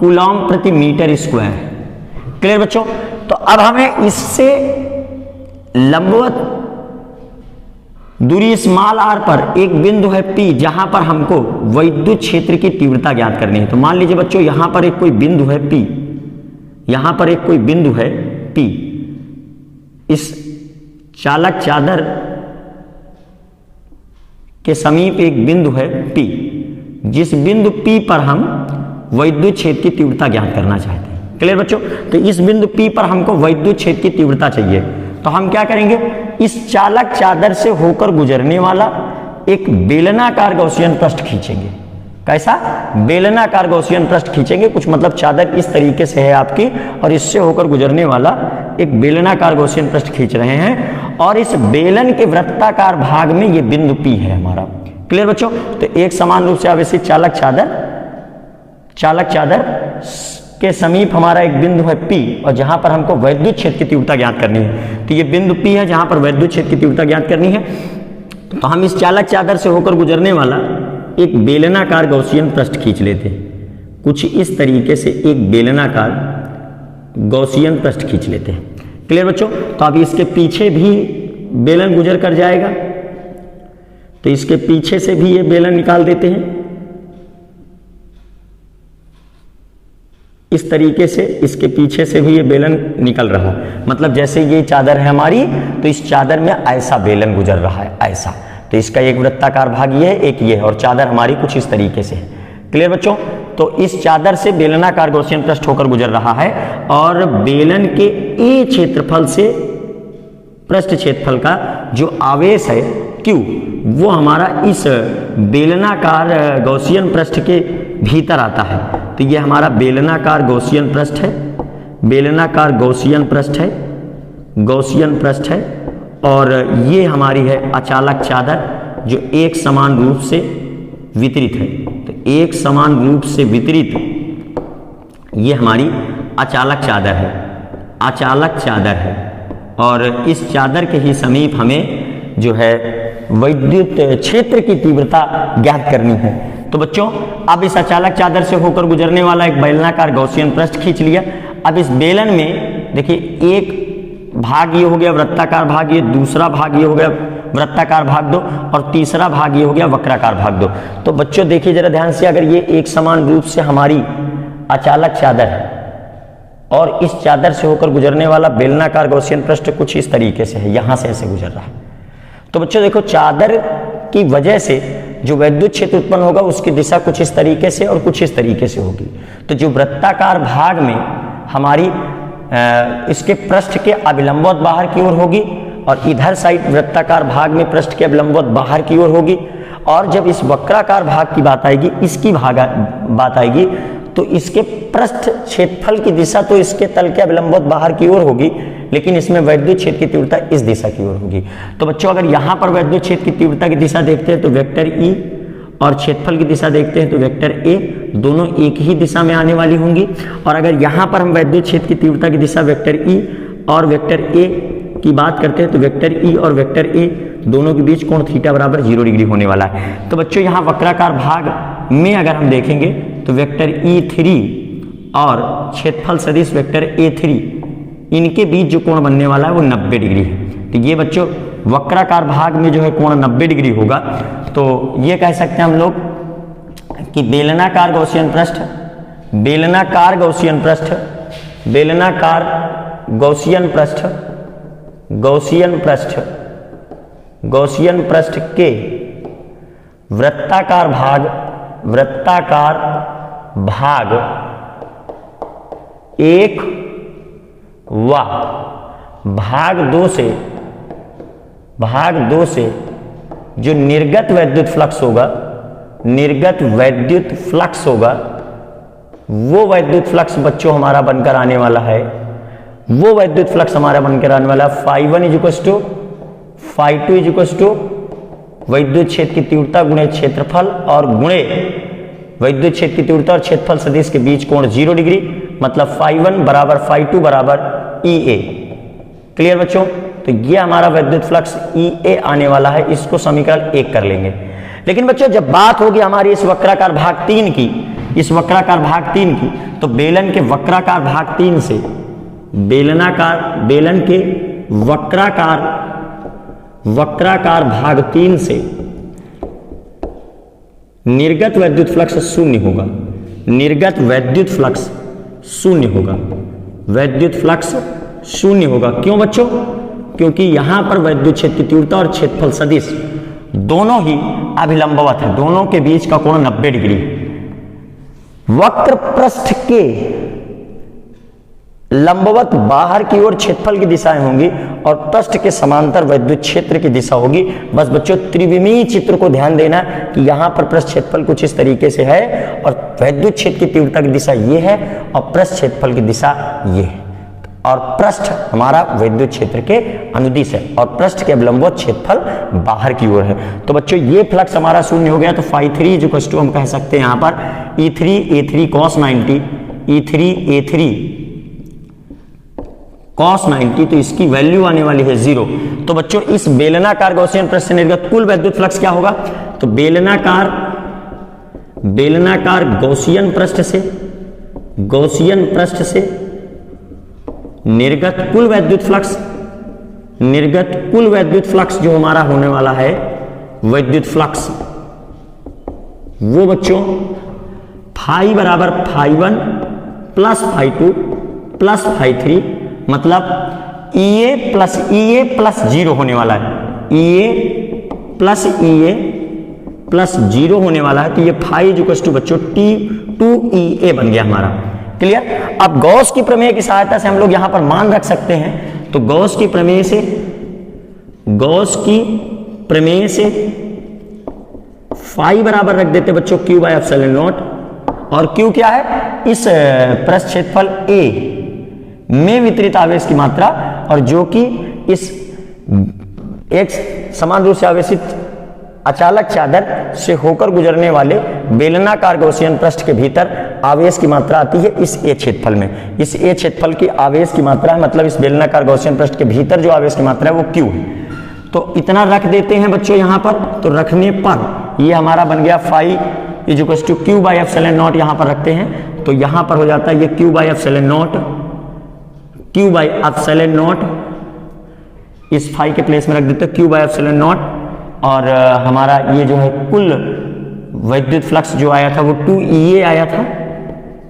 Speaker 1: कूलॉम प्रति मीटर स्क्वायर है। क्लियर बच्चों? तो अब हमें इससे लंबवत दूरी स्मॉल r पर एक बिंदु है P, जहां पर हमको वैद्युत क्षेत्र की तीव्रता ज्ञात करनी है। तो मान लीजिए बच्चों यहां पर एक कोई बिंदु है P, यहां पर एक कोई बिंदु है P। इस चालक चादर के समीप एक बिंदु है P, जिस बिंदु P पर हम वैद्युत क्षेत्र की तीव्रता ज्ञात करना चाहते हैं। क्लियर बच्चों? तो इस बिंदु P पर हमको वैद्युत क्षेत्र की तीव्रता चाहिए, तो हम क्या करेंगे, इस चालक चादर से होकर गुजरने वाला एक बेलनाकार गौसियन पृष्ठ खींचेंगे। कैसा? बेलनाकार गौसियन पृष्ठ खींचेंगे। कुछ मतलब चादर इस तरीके से है आपकी और इससे होकर गुजरने वाला एक बेलनाकार गौसियन पृष्ठ खींच रहे हैं और इस बेलन के वृत्ताकार भाग में ये बिंदु P है हमारा। क्लियर बच्चों? तो एक समान रूप से आवेशित चालक चादर के समीप हमारा एक बिंदु है P और जहां पर हमको वैद्युत क्षेत्र की तीव्रता ज्ञात करनी है। तो ये बिंदु P है जहां पर वैद्युत क्षेत्र की तीव्रता ज्ञात करनी है। तो हम इस चालक चादर से होकर गुजरने वाला एक बेलनाकार गौसियन पृष्ठ खींच लेते हैं। कुछ इस तरीके से एक बेलनाकार गौसियन पृष्ठ खींच लेते हैं। क्लियर बच्चों? तो अब इसके पीछे भी बेलन गुजर कर जाएगा, तो इसके पीछे से भी ये बेलन निकाल देते हैं। इस तरीके से इसके पीछे से भी ये बेलन निकल रहा है, मतलब जैसे ये चादर है हमारी, तो इस चादर में ऐसा बेलन गुजर रहा है, ऐसा। तो इसका एक वृत्ताकार भाग ये है, एक ये है, और चादर हमारी कुछ इस तरीके से है। क्लियर बच्चों? तो इस चादर से बेलनाकार गौसियन पृष्ठ होकर गुजर रहा है और बेलन के ए क्षेत्रफल से पृष्ठ क्षेत्रफल का जो आवेश है Q, वो हमारा इस बेलनाकार गौसियन पृष्ठ के भीतर आता है। तो ये हमारा बेलनाकार गौसियन पृष्ठ है, बेलनाकार गौसियन पृष्ठ है और ये हमारी है अचालक चादर जो एक समान रूप से वितरित है। तो एक समान रूप से वितरित ये हमारी अचालक चादर है और इस चादर के ही समीप हमें जो है वैद्युत क्षेत्र की तीव्रता ज्ञात करनी है। तो बच्चों अब इस अचालक चादर से होकर गुजरने वाला एक बेलनाकार गौसियन पृष्ठ खींच लिया। अब इस बेलन में देखिए, एक भाग ये हो गया वृत्ताकार भाग, ये दूसरा भाग ये हो गया वृत्ताकार भाग 2 और तीसरा भाग ये हो गया वक्राकार भाग 2। तो बच्चों देखिए जरा ध्यान से, अगर ये एक समान रूप से हमारी अचालक चादर है और इस चादर से होकर गुजरने वाला बेलनाकार गौसियन पृष्ठ कुछ इस तरीके से है, यहां से ऐसे गुजर रहा है। तो बच्चों देखो, चादर की वजह से जो वैद्युत क्षेत्र उत्पन्न होगा उसकी दिशा कुछ इस तरीके से और कुछ इस तरीके से होगी। तो जो वृत्ताकार भाग में हमारी इसके पृष्ठ के अभिलंबवत बाहर की ओर होगी और इधर साइड वृत्ताकार भाग में पृष्ठ के अभिलंबवत बाहर की ओर होगी। और जब इस वक्राकार भाग की बात आएगी, इसकी बात आएगी, तो इसके पृष्ठ क्षेत्रफल की दिशा तो इसके तल के अभिलंबवत बाहर की ओर होगी, लेकिन इसमें वैद्युत क्षेत्र की तीव्रता इस दिशा की ओर होगी। तो बच्चों अगर यहां पर वैद्युत क्षेत्र की तीव्रता की दिशा देखते हैं तो वेक्टर E और क्षेत्रफल की दिशा देखते हैं तो वेक्टर A, दोनों एक ही दिशा में आने वाली होंगी। और अगर यहां पर हम वैद्युत क्षेत्र की तीव्रता की दिशा वेक्टर E और वेक्टर A की बात करते हैं तो वेक्टर E और वेक्टर A दोनों के बीच कोण थीटा बराबर 0 डिग्री होने वाला है। तो बच्चों यहाँ वक्राकार भाग में अगर हम देखेंगे तो वेक्टर E3 और क्षेत्रफल सदिश वेक्टर A3, इनके बीच जो कोण बनने वाला है वो 90 डिग्री है। तो ये बच्चों वक्राकार भाग में जो है कोण 90 डिग्री होगा। तो ये कह सकते हैं हम लोग कि बेलनाकार गौसियन पृष्ठ के वृत्ताकार भाग 1 व भाग 2 से जो निर्गत वैद्युत फ्लक्स होगा, वो वैद्युत फ्लक्स बच्चों हमारा बनकर आने वाला है, phi1 = phi2 वैद्युत क्षेत्र की तीव्रता गुणे क्षेत्रफल और गुणे वैद्युत क्षेत्र की तीव्रता और क्षेत्रफल सदिश के बीच कोण 0 डिग्री, मतलब phi1 बराबर phi2 बराबर EA। क्लियर बच्चों? तो ये हमारा वैद्युत फ्लक्स EA आने वाला है, इसको समीकरण 1 कर लेंगे। लेकिन बच्चों जब बात होगी हमारी इस वक्राकार भाग 3 की, तो बेलन के वक्राकार भाग 3 से बेलन के वक्राकार भाग 3 से निर्गत वैद्युत फ्लक्स शून्य होगा। क्यों बच्चों? क्योंकि यहां पर वैद्युत क्षेत्र की तीव्रता और क्षेत्रफल सदिश दोनों ही अभिलंबवत है, दोनों के बीच का कोण 90 डिग्री। वक्र पृष्ठ के लंबवत बाहर की ओर क्षेत्रफल की दिशाएं होंगी और पृष्ठ के समांतर वैद्युत क्षेत्र की दिशा होगी। बस बच्चों त्रिविमीय चित्र को ध्यान देना कि यहां पर पृष्ठ क्षेत्रफल कुछ इस तरीके से है और वैद्युत क्षेत्र की तीव्रता की दिशा ये है और पृष्ठ क्षेत्रफल की दिशा ये है और पृष्ठ हमारा वैद्युत क्षेत्र के अनुदिश है और पृष्ठ के अवलंबवत क्षेत्रफल बाहर की ओर है। तो बच्चों ये फ्लक्स हमारा शून्य हो गया, तो φ3 हम कह सकते हैं यहां पर E3A3 cos 90, E3A3 cos 90, तो इसकी वैल्यू आने वाली है 0। तो बच्चों इस बेलनाकार गॉसियन पृष्ठ से निर्गत कुल वैद्युत फ्लक्स क्या होगा? तो बेलनाकार गॉसियन पृष्ठ से निर्गत कुल वैद्युत फ्लक्स जो हमारा होने वाला है वैद्युत फ्लक्स, वो बच्चों फाई बराबर φ1 प्लस φ2 प्लस φ3, मतलब EA प्लस 0 होने वाला है, EA प्लस 0 होने वाला है। तो ये φ बच्चों T2EA बन गया हमारा। क्लियर? अब गॉस की प्रमेय की सहायता से हम लोग यहां पर मान रख सकते हैं। तो गॉस की प्रमेय से फाई बराबर रख देते बच्चों Q बाय एप्सिलॉन नॉट, और Q क्या है? इस पृष्ठ क्षेत्रफल A में वितरित आवेश की मात्रा, और जो कि इस एक समान रूप से आवेशित अचालक चादर से होकर गुजरने वाले बेलनाकार गॉसियन पृष्ठ के भीतर आवेश की मात्रा आती है इस A क्षेत्रफल में। इस A क्षेत्रफल की आवेश की मात्रा है, मतलब इस बेलनाकार गॉसियन पृष्ठ के भीतर जो आवेश की मात्रा है वो Q है। तो इतना रख देते हैं बच्चों यहां पर। तो रखने पर ये हमारा बन गया phi is to Q by epsilon naught, यहां पर रखते हैं तो यहां पर हो जाता है ये Q बाय एप्सिलॉन नॉट, इस फाई के प्लेस में रख देते हैं Q बाय एप्सिलॉन नॉट, और हमारा ये जो है कुल वैद्युत फ्लक्स जो आया था वो 2EA आया था।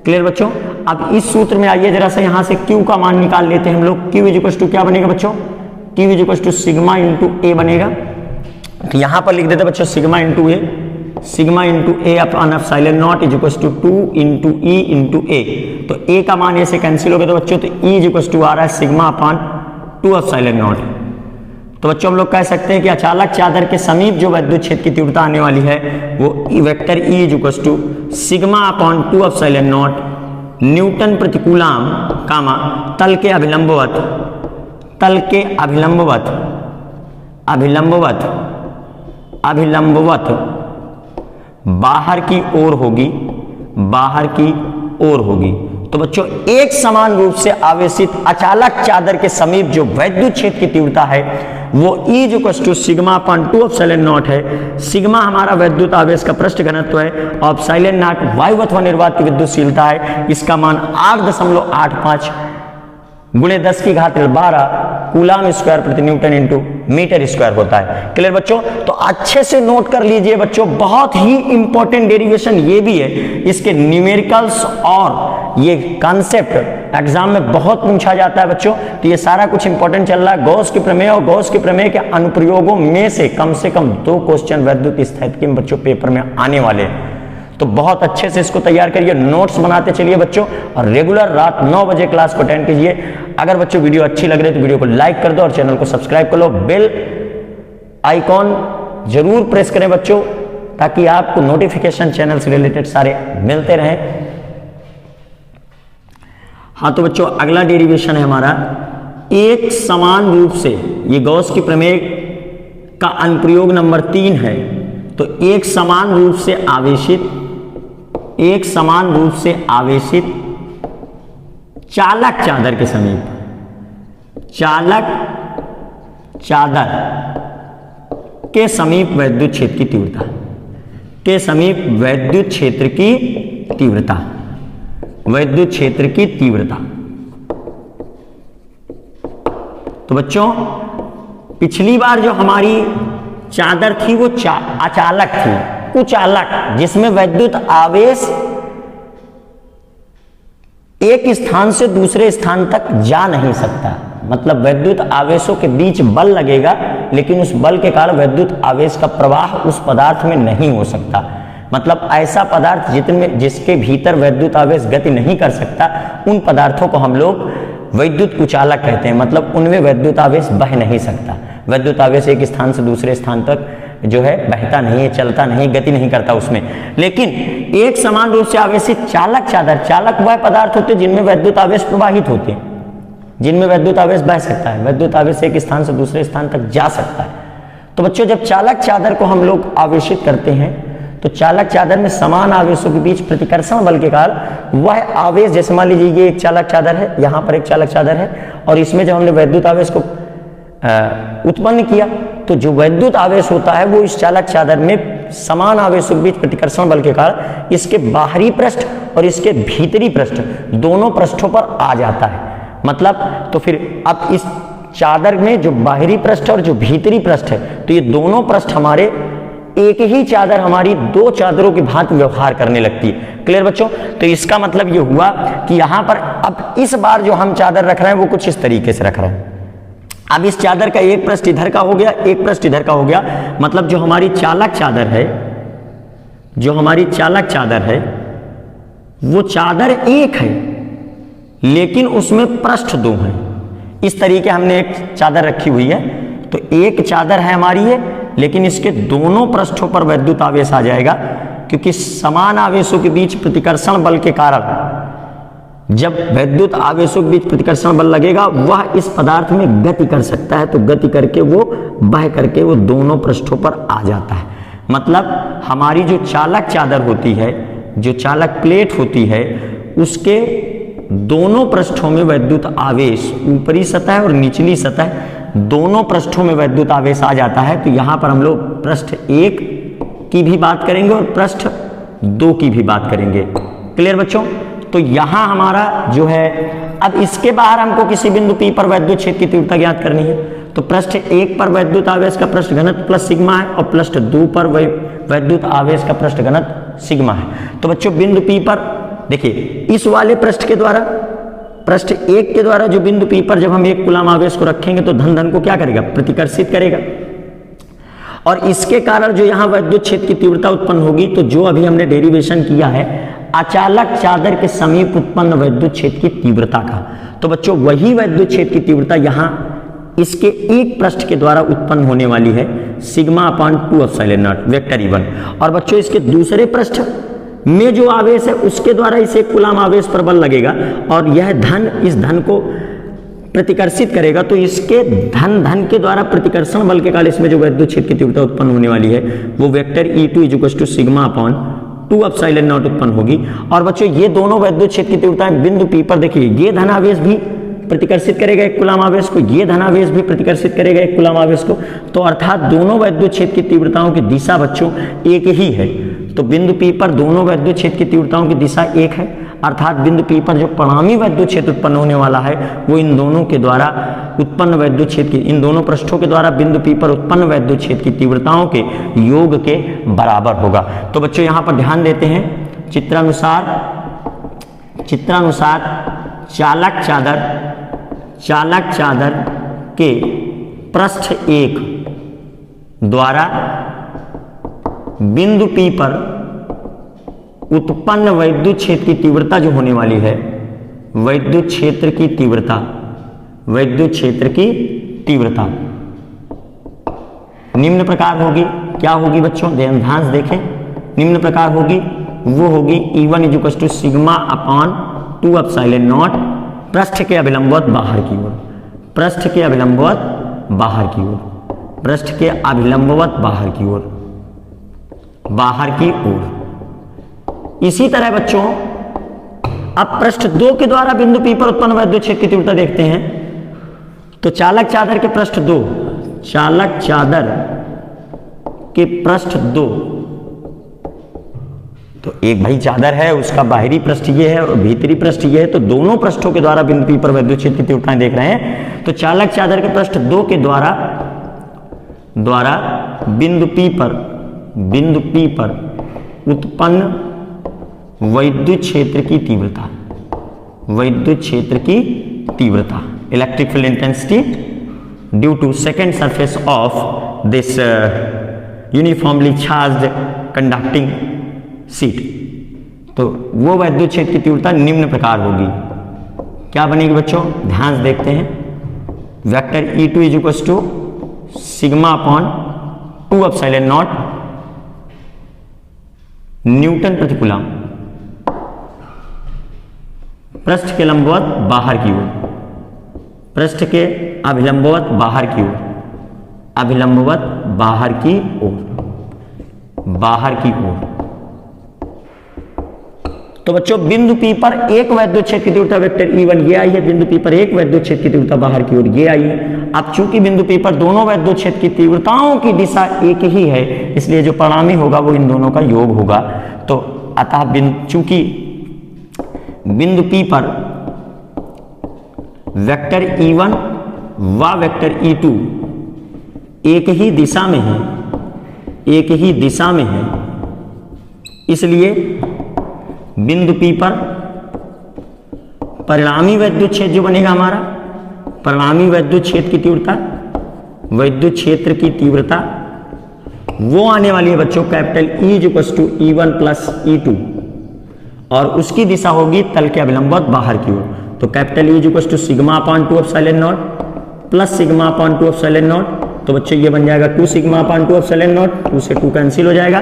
Speaker 1: क्लियर बच्चों? अब इस सूत्र में आइए जरा सा, यहां से Q का मान निकाल लेते हैं हम लोग। Q इज टू क्या बनेगा बच्चों? Q is to sigma into A बनेगा। तो यहां पर लिख देते बच्चों sigma into A upon epsilon naught is to 2 into E into A। तो A का मान ऐसे कैंसिल हो गया तो बच्चों तो E इज टू आ रहा है सिग्मा अपॉन 2 एप्सिलॉन नॉट। तो बच्चों हम लोग कह सकते हैं कि अचालक चादर के समीप जो वैद्युत क्षेत्र की तीव्रता आने वाली है वो vector E is to sigma upon 2 epsilon naught newton प्रति कूलाम कामा तल के अभिलंबवत बाहर की ओर होगी। तो बच्चों एक समान रूप से आवेशित अचालक चादर के समीप जो वैद्युत क्षेत्र की तीव्रता है वो E is to sigma upon 2 epsilon naught है। सिग्मा हमारा वैद्युत आवेश का पृष्ठ घनत्व है और एप्सिलॉन नॉट वायुवत्व निर्वात की विद्युतशीलता है। इसका मान 8.85 गुणे 10⁻12 कूलाम स्क्वायर प्रति न्यूटन इंटू मीटर स्क्वायर होता है। क्लियर बच्चों? तो अच्छे से नोट कर लीजिए बच्चों, बहुत ही इंपॉर्टेंट डेरिवेशन ये भी है, इसके न्यूमेरिकल्स और ये कॉन्सेप्ट एग्जाम में बहुत पूछा जाता है बच्चों। तो ये सारा कुछ इंपॉर्टेंट चल रहा है। गॉस की प्रमेय और गॉस की प्रमेय के अनुप्रयोगों में से कम 2 क्वेश्चन वैद्युत स्थितिकी में बच्चों पेपर में आने वाले हैं। तो बहुत अच्छे से इसको तैयार करिए, नोट्स बनाते चलिए बच्चों, और रेगुलर रात 9 बजे क्लास को अटेंड कीजिए। अगर बच्चों वीडियो अच्छी लग रही है तो वीडियो को लाइक कर दो और चैनल को सब्सक्राइब कर लो। बेल आइकॉन जरूर प्रेस करें बच्चों, ताकि आपको नोटिफिकेशन चैनल से रिलेटेड सारे मिलते रहें। हाँ तो बच्चों अगला डेरिवेशन है हमारा, एक समान रूप से, ये गॉस की प्रमेय का अनुप्रयोग नंबर 3 है। तो एक समान रूप से आवेशित चादर के समीप, चादर के समीप वैद्युत क्षेत्र की तीव्रता, तो बच्चों पिछली बार जो हमारी चादर थी वो अचालक थी, कुचालक, जिसमें वैद्युत आवेश एक स्थान से दूसरे स्थान तक जा नहीं सकता, मतलब वैद्युत आवेशों के बीच बल लगेगा, लेकिन उस बल के कारण वैद्युत आवेश का प्रवाह उस पदार्थ में नहीं हो सकता। मतलब ऐसा पदार्थ जिसके भीतर वैद्युत आवेश गति नहीं कर सकता, उन पदार्थों को हम लोग वैद्युत कुचालक कहते हैं। मतलब उनमें वैद्युत आवेश बह नहीं सकता। वैद्युत आवेश एक स्थान से दूसरे स्थान तक जो है बहता नहीं है, चलता नहीं, गति नहीं करता उसमें। लेकिन एक समान रूप से आवेशित चालक चादर, चालक वह पदार्थ होते हैं जिनमें वैद्युत आवेश प्रवाहित होते हैं, जिनमें वैद्युत आवेश बह सकता है, वैद्युत आवेश एक स्थान से दूसरे स्थान तक जा सकता है। तो बच्चों, जब चालक चादर को हम लोग आवेशित करते हैं तो चालक चादर में समान आवेशों के बीच प्रतिकर्षण बल के कारण वह आवेश, जैसे मान लीजिए ये एक चालक चादर है, यहाँ पर एक चालक चादर है, और इसमें जब हमने वैद्युत आवेश को उत्पन्न किया तो जो वैद्युत आवेश होता है वो इस चालक चादर में समान आवेशों के बीच प्रतिकर्षण बल के कारण इसके बाहरी पृष्ठ और इसके भीतरी पृष्ठ दोनों पृष्ठों पर आ जाता है। मतलब तो फिर अब इस चादर में जो बाहरी पृष्ठ और जो भीतरी पृष्ठ है, तो ये दोनों पृष्ठ हमारे एक ही चादर हमारी दो चादरों की भांति व्यवहार करने लगती है। क्लियर बच्चों? तो इसका मतलब ये हुआ कि यहां पर अब इस बार जो हम चादर रख रहे हैं वो कुछ इस तरीके से रख रहे हैं। अब इस चादर का एक पृष्ठ इधर का हो गया, एक पृष्ठ इधर का हो गया। मतलब जो हमारी चालक चादर है, जो हमारी चालक चादर है वो चादर एक है, लेकिन उसमें पृष्ठ दो हैं। इस तरीके हमने एक चादर रखी हुई है, तो एक चादर है हमारी है, लेकिन इसके दोनों पृष्ठों पर वैद्युत आवेश आ जाएगा, क्योंकि समान आवेशों के बीच प्रतिकर्षण बल के कारण जब वैद्युत आवेशों के बीच प्रतिकर्षण बल लगेगा वह इस पदार्थ में गति कर सकता है, तो गति करके वो बह करके वो दोनों पृष्ठों पर आ जाता है। मतलब हमारी जो चालक चादर होती है, जो चालक प्लेट होती है, उसके दोनों पृष्ठों में वैद्युत आवेश, ऊपरी सतह और निचली सतह दोनों पृष्ठों में वैद्युत आवेश आ जाता है। तो यहां पर हम लोग पृष्ठ 1 की भी बात करेंगे और पृष्ठ 2 की भी बात करेंगे। क्लियर बच्चों? तो यहां हमारा जो है, अब इसके बाहर हमको किसी बिंदु P पर वैद्युत क्षेत्र की तीव्रता ज्ञात करनी है। तो पृष्ठ 1 पर वैद्युत आवेश का पृष्ठ घनत्व प्लस सिग्मा है, और पृष्ठ 2 पर वैद्युत आवेश का पृष्ठ घनत्व सिग्मा है। तो बच्चों बिंदु P पर देखिए, इस वाले पृष्ठ के द्वारा, पृष्ठ 1 के द्वारा जो बिंदु P पर जब हम 1 कूलम आवेश को रखेंगे तो धन धन को क्या करेगा? प्रतिकर्षित करेगा। और इसके कारण जो यहाँ वैद्युत क्षेत्र की तीव्रता उत्पन्न होगी, तो जो अभी हमने डेरिवेशन किया है अचालक चादर के समीप उत्पन्न वैद्युत क्षेत्र की तीव्रता का, तो बच्चों वही वैद्युत क्षेत्र की तीव्रता यहाँ इसके एक पृष्ठ के द्वारा उत्पन्न होने वाली है, sigma upon 2 epsilon not vector E1। और बच्चों इसके दूसरे पृष्ठ में जो आवेश है उसके द्वारा इसे कूलम आवेश पर बल लगेगा, और यह धन इस धन को प्रतिकर्षित करेगा। तो इसके धन धन के द्वारा प्रतिकर्षण बल के कारण इसमें जो वैद्युत क्षेत्र की तीव्रता उत्पन्न होने वाली है वो vector E2 equal to sigma upon 2 epsilon naught उत्पन्न होगी। और बच्चों ये दोनों वैद्युत क्षेत्र की तीव्रता बिंदु P पर देखिए, ये धन आवेश भी प्रतिकर्षित करेगा एक कूलम आवेश को, ये धन आवेश भी प्रतिकर्षित करेगा एक कूलम आवेश को। तो अर्थात दोनों वैद्युत क्षेत्र की तीव्रताओं की दिशा बच्चों एक ही है। तो बिंदु P पर दोनों वैद्युत क्षेत्र की तीव्रताओं की दिशा एक है, अर्थात बिंदु P पर जो परिणामी वैद्युत क्षेत्र उत्पन्न होने वाला है वो इन दोनों के द्वारा उत्पन्न वैद्युत क्षेत्र की, इन दोनों पृष्ठों के द्वारा बिंदु P पर उत्पन्न वैद्युत क्षेत्र की तीव्रताओं के योग के बराबर होगा। तो बच्चों यहाँ पर ध्यान देते हैं, चित्रानुसार चालक चादर के पृष्ठ 1 द्वारा बिंदु P पर उत्पन्न वैद्युत क्षेत्र की तीव्रता जो होने वाली है, वैद्युत क्षेत्र की तीव्रता निम्न प्रकार होगी। क्या होगी बच्चों? ध्यान से देखें, निम्न प्रकार होगी, वो होगी E1 equal to sigma upon 2 epsilon naught पृष्ठ के अभिलंबवत बाहर की ओर, पृष्ठ के अभिलंबवत बाहर की ओर, पृष्ठ के अभिलंबवत बाहर की ओर। इसी तरह बच्चों अब पृष्ठ 2 के द्वारा बिंदु P पर उत्पन्न वैद्युत क्षेत्र की तीव्रता देखते हैं। तो चालक चादर के पृष्ठ 2, चालक चादर के पृष्ठ 2, तो एक भाई चादर है, उसका बाहरी पृष्ठ ये है और भीतरी पृष्ठ ये है, तो दोनों पृष्ठों के द्वारा बिंदु P पर वैद्युत क्षेत्र की तीव्रताएं देख रहे हैं। तो चालक चादर के पृष्ठ 2 के द्वारा बिंदु P पर उत्पन्न वैद्युत क्षेत्र की तीव्रता electric field intensity due to second surface of this uniformly charged conducting sheet. तो वो वैद्युत क्षेत्र की तीव्रता निम्न प्रकार होगी। क्या बनेगी बच्चों, ध्यान से देखते हैं। Vector E2 is equal to sigma upon 2 epsilon naught newton प्रति कूलम, पृष्ठ के लंबवत बाहर की ओर, पृष्ठ के अभिलंबवत बाहर की ओर, अभिलंबवत बाहर की ओर, बाहर की ओर। तो बच्चों बिंदु P पर एक वैद्युत क्षेत्र की तीव्रता वेक्टर E1 ये आई है, बिंदु P पर एक वैद्युत क्षेत्र की तीव्रता बाहर की ओर ये आई है। अब चूंकि बिंदु P पर दोनों वैद्युत क्षेत्र की तीव्रताओं की दिशा एक ही है, इसलिए जो परिणामी होगा वो इन दोनों का योग होगा। तो अतः चूंकि बिंदु P पर वेक्टर E1 व वेक्टर E2 एक ही दिशा में है, एक ही दिशा में है, इसलिए बिंदु P पर परिणामी वैद्युत क्षेत्र जो बनेगा हमारा, परिणामी वैद्युत क्षेत्र की तीव्रता, वैद्युत क्षेत्र की तीव्रता वो आने वाली है बच्चों capital E is equal to E1 plus E2 और उसकी दिशा होगी तल के अभिलंबवत बाहर की ओर। तो capital E is equal to sigma upon 2 epsilon naught plus sigma upon 2 epsilon naught. तो बच्चों ये बन जाएगा 2 सिग्मा अपॉन 2 एप्सिलॉन नॉट, 2 से 2 कैंसिल हो जाएगा।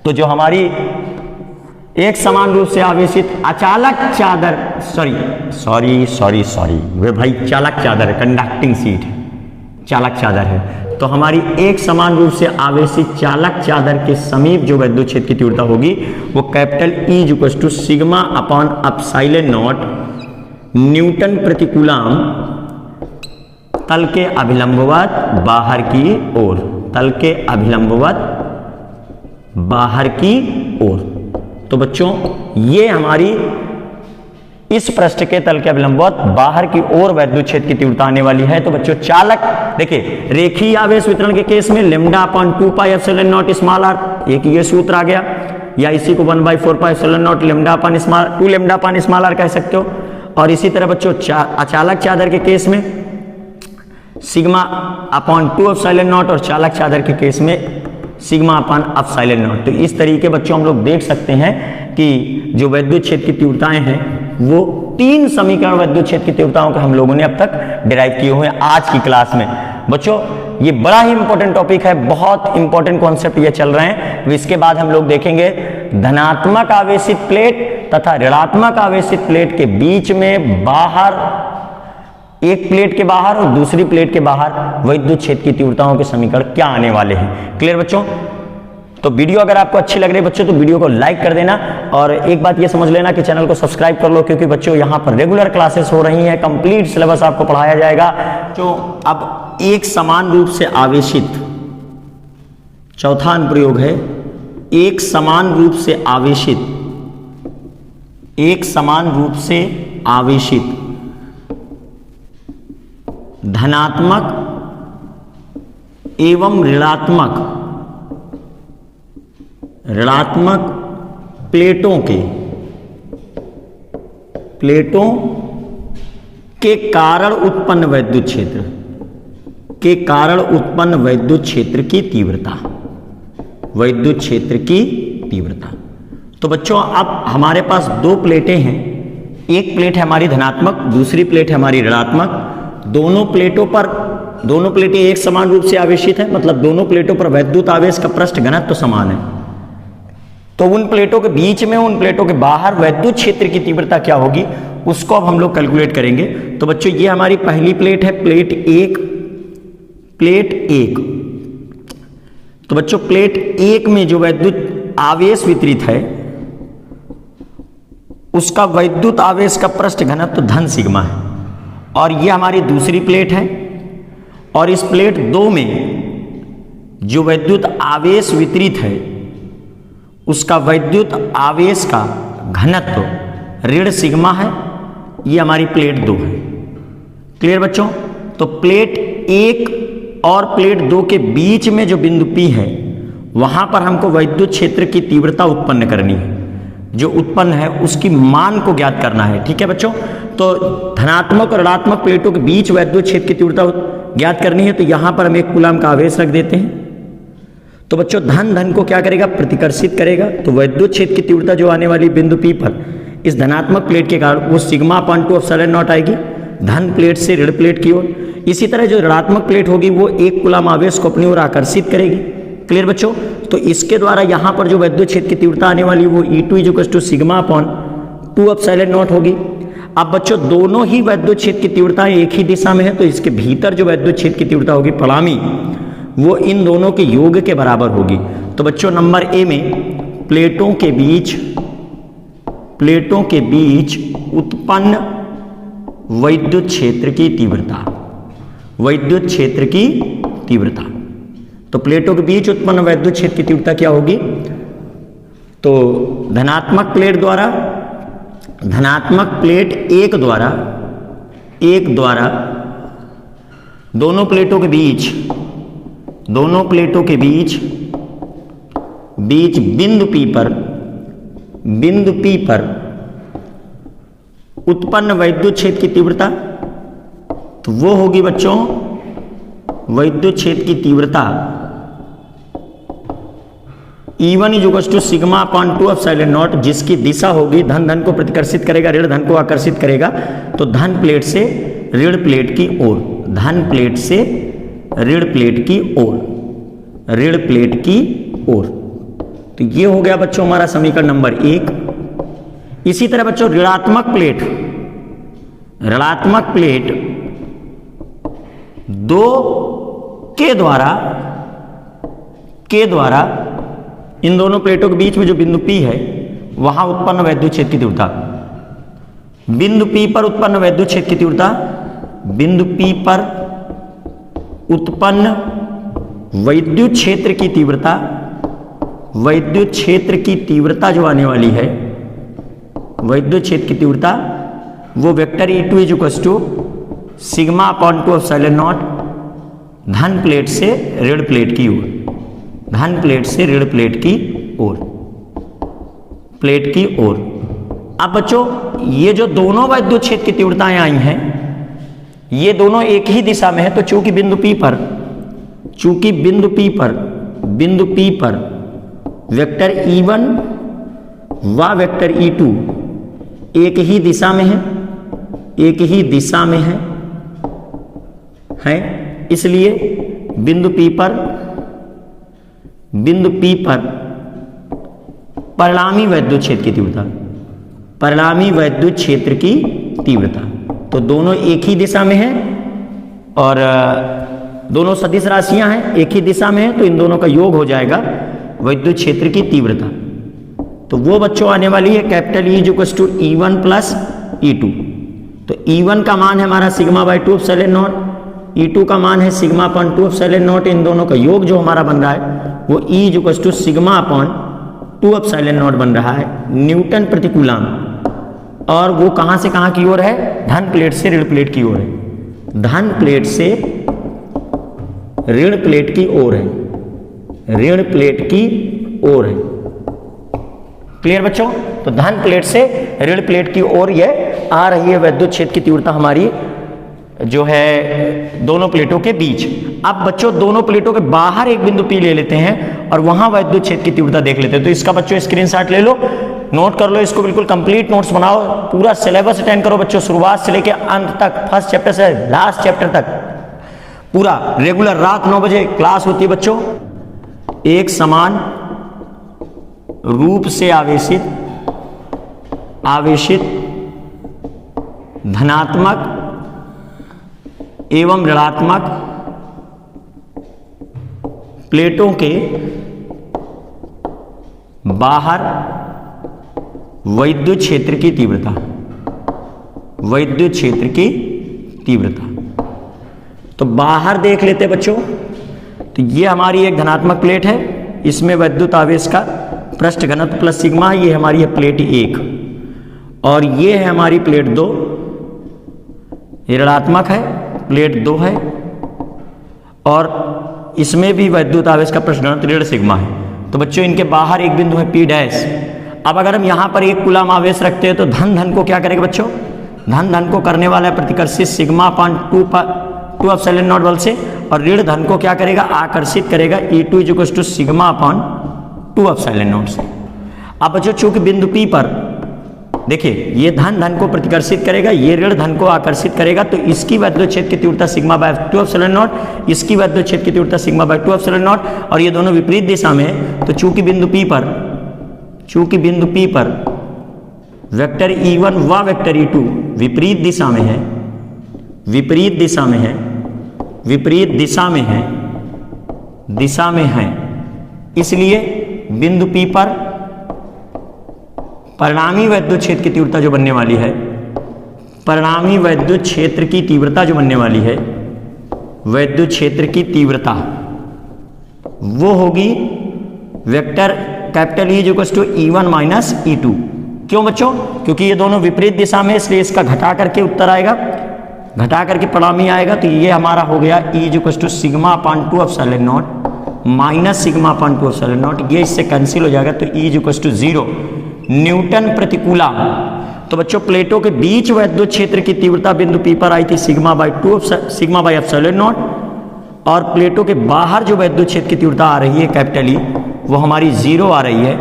Speaker 1: तो जो हमारी एक समान रूप से आवेशित अचालक चादर सॉरी वे भाई चालक चादर कंडक्टिंग सीट है, चालक चादर है। तो हमारी एक समान रूप से आवेशित चालक चादर के समीप जो वैद्युत क्षेत्र की तीव्रता होगी वो capital E is equal to sigma upon epsilon naught newton प्रति कूलम तल के अभिलंबवत बाहर की ओर, तल के अभिलंबवत बाहर की ओर। तो बच्चों ये हमारी इस पृष्ठ के तल के अभिलंबवत बाहर की ओर वैद्युत क्षेत्र की तीव्रता आने वाली है। तो बच्चों चालक देखिए रेखीय आवेश वितरण के केस में lambda upon 2 pi epsilon not small r, एक ये सूत्र आ गया, या इसी को 1/4 pi epsilon not lambda upon small 2 lambda upon small r कह सकते हो। और इसी तरह बच्चों अचालक चादर के केस में सिग्मा अपॉन 2 एप्सिलॉन नॉट और चालक चादर के केस में सिग्मा अपॉन एप्सिलॉन नॉट। तो इस तरीके बच्चों हम लोग देख सकते हैं कि जो वैद्युत क्षेत्र की तीव्रताएं हैं वो 3 समीकरण वैद्युत क्षेत्र की तीव्रताओं के हम लोगों ने अब तक डिराइव किए हुए हैं आज की क्लास में। बच्चों ये बड़ा ही इंपॉर्टेंट टॉपिक है, बहुत इंपॉर्टेंट कॉन्सेप्ट ये चल रहे हैं। इसके बाद हम लोग देखेंगे धनात्मक आवेशित प्लेट तथा ऋणात्मक आवेशित प्लेट के बीच में बाहर, एक प्लेट के बाहर और दूसरी प्लेट के बाहर वैद्युत क्षेत्र की तीव्रताओं के समीकरण क्या आने वाले हैं। क्लियर बच्चों? तो वीडियो अगर आपको अच्छी लग रही है बच्चों तो वीडियो को लाइक कर देना और एक बात ये समझ लेना कि चैनल को सब्सक्राइब कर लो, क्योंकि बच्चों यहाँ पर रेगुलर क्लासेस हो रही हैं, कंप्लीट सिलेबस आपको पढ़ाया जाएगा। जो अब एक समान रूप से आवेशित, चौथा अनुप्रयोग है एक समान रूप से आवेशित, एक समान रूप से आवेशित धनात्मक एवं ऋणात्मक प्लेटों के कारण उत्पन्न वैद्युत क्षेत्र, के कारण उत्पन्न वैद्युत क्षेत्र की तीव्रता, वैद्युत क्षेत्र की तीव्रता। तो बच्चों अब हमारे पास 2 प्लेटें हैं, एक प्लेट है हमारी धनात्मक, दूसरी प्लेट है हमारी ऋणात्मक। दोनों प्लेटें एक समान रूप से आवेशित है, मतलब दोनों प्लेटों पर वैद्युत आवेश का पृष्ठ घनत्व तो समान है। तो उन प्लेटों के बीच में, उन प्लेटों के बाहर वैद्युत क्षेत्र की तीव्रता क्या होगी उसको अब हम लोग कैलकुलेट करेंगे। तो बच्चों ये हमारी पहली प्लेट है, प्लेट 1। तो बच्चों प्लेट 1 में जो वैद्युत आवेश वितरित है उसका वैद्युत आवेश का पृष्ठ घनत्व तो धन सिग्मा है। और ये हमारी दूसरी प्लेट है और इस प्लेट 2 में जो वैद्युत आवेश वितरित है उसका वैद्युत आवेश का घनत्व ऋण सिग्मा है। ये हमारी प्लेट 2 है। क्लियर बच्चों? तो प्लेट 1 और प्लेट 2 के बीच में जो बिंदु P है वहां पर हमको वैद्युत क्षेत्र की तीव्रता उत्पन्न करनी है। जो उत्पन्न है उसकी मान को ज्ञात करना है। ठीक है बच्चों, तो धनात्मक और ऋणात्मक प्लेटों के बीच वैद्युत क्षेत्र की तीव्रता ज्ञात करनी है। तो यहां पर हम 1 कूलाम का आवेश रख देते हैं। तो बच्चों धन धन को क्या करेगा, प्रतिकर्षित करेगा। तो वैद्युत क्षेत्र की तीव्रता जो आने वाली बिंदु P पर इस धनात्मक प्लेट के कारण वो सिग्मा अपॉन 2 एप्सिलॉन नॉट आएगी धन प्लेट से ऋण प्लेट की ओर। इसी तरह जो ऋणात्मक प्लेट होगी वो 1 कूलाम आवेश को अपनी ओर आकर्षित करेगी। क्लियर बच्चों, तो इसके द्वारा यहां पर जो वैद्युत क्षेत्र की तीव्रता आने वाली वो E2 equal to sigma upon 2 epsilon naught होगी। अब बच्चों दोनों ही वैद्युत क्षेत्र की तीव्रताएं एक ही दिशा में है, तो इसके भीतर जो वैद्युत क्षेत्र की तीव्रता होगी परिणामी वो इन दोनों के योग के बराबर होगी। तो बच्चों नंबर ए में प्लेटों के बीच उत्पन्न वैद्युत क्षेत्र की तीव्रता, तो प्लेटों के बीच उत्पन्न वैद्युत क्षेत्र की तीव्रता क्या होगी, तो धनात्मक प्लेट एक द्वारा दोनों प्लेटों के बीच बिंदु P पर उत्पन्न वैद्युत क्षेत्र की तीव्रता, तो वो होगी बच्चों वैद्युत क्षेत्र की तीव्रता E1 equal to sigma upon 2 epsilon naught, जिसकी दिशा होगी धन धन को प्रतिकर्षित करेगा, ऋण धन को आकर्षित करेगा। तो धन प्लेट से ऋण प्लेट की ओर, ऋण प्लेट की ओर। तो ये हो गया बच्चों हमारा समीकरण नंबर 1। इसी तरह बच्चों ऋणात्मक प्लेट 2 के द्वारा इन दोनों प्लेटों के बीच में जो बिंदु P है वहां उत्पन्न वैद्युत क्षेत्र की तीव्रता, बिंदु P पर उत्पन्न वैद्युत क्षेत्र की तीव्रता, बिंदु P पर उत्पन्न वैद्युत क्षेत्र की तीव्रता जो आने वाली है, वैद्युत क्षेत्र की तीव्रता वो vector E2 equal to sigma upon 2 epsilon naught धन प्लेट से ऋण प्लेट की ओर, प्लेट की ओर। अब बच्चों ये जो दोनों वैद्युत क्षेत्र की तीव्रताएं आई हैं ये दोनों एक ही दिशा में है। तो चूंकि बिंदु P पर वेक्टर E1 व वेक्टर E2 एक ही दिशा में है, इसलिए बिंदु P पर परिणामी वैद्युत क्षेत्र की तीव्रता, तो दोनों एक ही दिशा में है और दोनों सदिश राशियां हैं, एक ही दिशा में है, तो इन दोनों का योग हो जाएगा वैद्युत क्षेत्र की तीव्रता। तो वो बच्चों आने वाली है capital E equal to E1 plus E2। तो E1 का मान है हमारा sigma by 2 epsilon not, E2 का मान है सिग्मा अपॉन 2 एप्सिलॉन नॉट। इन दोनों का योग जो हमारा बन रहा है वो E equal to sigma upon 2 epsilon naught बन रहा है न्यूटन प्रति कूलाम, और वो कहां से कहां की ओर है, धन प्लेट से ऋण प्लेट की ओर है, धन प्लेट से ऋण प्लेट की ओर है, क्लियर बच्चों। तो धन प्लेट से ऋण प्लेट की ओर ये आ रही है वैद्युत क्षेत्र की तीव्रता हमारी जो है दोनों प्लेटों के बीच। अब बच्चों दोनों प्लेटों के बाहर एक बिंदु P ले लेते हैं और वहां वैद्युत क्षेत्र की तीव्रता देख लेते हैं। तो इसका बच्चों स्क्रीनशॉट ले लो, नोट कर लो इसको, बिल्कुल कंप्लीट नोट्स बनाओ, पूरा सिलेबस अटेंड करो बच्चों, शुरुआत से लेकर अंत तक, फर्स्ट चैप्टर से लास्ट चैप्टर तक पूरा रेगुलर रात 9 बजे क्लास होती है बच्चों। एक समान रूप से आवेशित धनात्मक एवं ऋणात्मक प्लेटों के बाहर वैद्युत क्षेत्र की तीव्रता, तो बाहर देख लेते बच्चों। तो ये हमारी एक धनात्मक प्लेट है, इसमें वैद्युत आवेश का पृष्ठ घनत्व प्लस सिग्मा है, ये हमारी है प्लेट 1, और ये है हमारी प्लेट 2, ये ऋणात्मक है, प्लेट 2 है, और इसमें भी वैद्युत आवेश का पृष्ठ घनत्व ऋण सिग्मा है। तो बच्चों इनके बाहर एक बिंदु है P डैश। अब अगर हम यहाँ पर 1 कूलम आवेश रखते हैं तो धन धन को क्या करेगा बच्चों, धन धन को करने वाला है प्रतिकर्षित सिग्मा अपान 2 एप्सिलॉन नॉट बल से, और ऋण धन को क्या करेगा, आकर्षित करेगा E2 equal to sigma upon 2 epsilon naught से। अब बच्चों चूंकि बिंदु P पर देखिए ये धन धन को प्रतिकर्षित करेगा, ये ऋण धन को आकर्षित करेगा, तो इसकी वैद्युत क्षेत्र की तीव्रता सिग्मा बाय 2 एप्सिलॉन नॉट, इसकी वैद्युत क्षेत्र की तीव्रता सिग्मा बाय 2 एप्सिलॉन नॉट, और ये दोनों विपरीत दिशा में है। तो चूंकि बिंदु P पर वेक्टर E1 व वेक्टर E2 विपरीत दिशा में है, विपरीत दिशा में है, इसलिए बिंदु P पर परिणामी वैद्युत क्षेत्र की तीव्रता जो बनने वाली है, परिणामी वैद्युत क्षेत्र की तीव्रता जो बनने वाली है, वैद्युत क्षेत्र की तीव्रता वो होगी vector capital E equal to E1 minus E2। क्यों बच्चों, क्योंकि ये दोनों विपरीत दिशा में, इसलिए इसका घटा करके उत्तर आएगा, घटा करके परिणामी आएगा। तो ये हमारा हो गया E equal to sigma upon 2 epsilon naught minus sigma upon 2 epsilon naught, ये इससे कैंसिल हो जाएगा। तो E इक्वल टू 0 न्यूटन प्रति कूलम। तो बच्चों प्लेटों के बीच वैद्युत क्षेत्र की तीव्रता बिंदु P पर आई थी सिग्मा बाय एप्सिलॉन नॉट, और प्लेटों के बाहर जो वैद्युत क्षेत्र की तीव्रता आ रही है कैपिटल E, वो हमारी 0 आ रही है।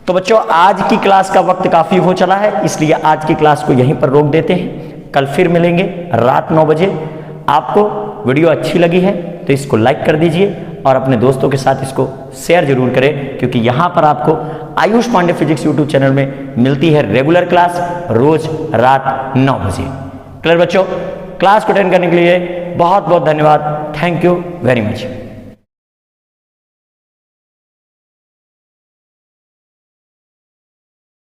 Speaker 1: तो बच्चों आज की क्लास का वक्त काफी हो चला है, इसलिए आज की क्लास को यहीं पर रोक देते हैं। कल फिर मिलेंगे रात 9 बजे। आपको वीडियो अच्छी लगी है तो इसको लाइक कर दीजिए और अपने दोस्तों के साथ इसको शेयर जरूर करें, क्योंकि यहाँ पर आपको Ayush Pandey physics YouTube channel में मिलती है रेगुलर क्लास रोज रात 9 बजे। क्लियर बच्चों, क्लास को अटेंड करने के लिए बहुत बहुत धन्यवाद। Thank you very much.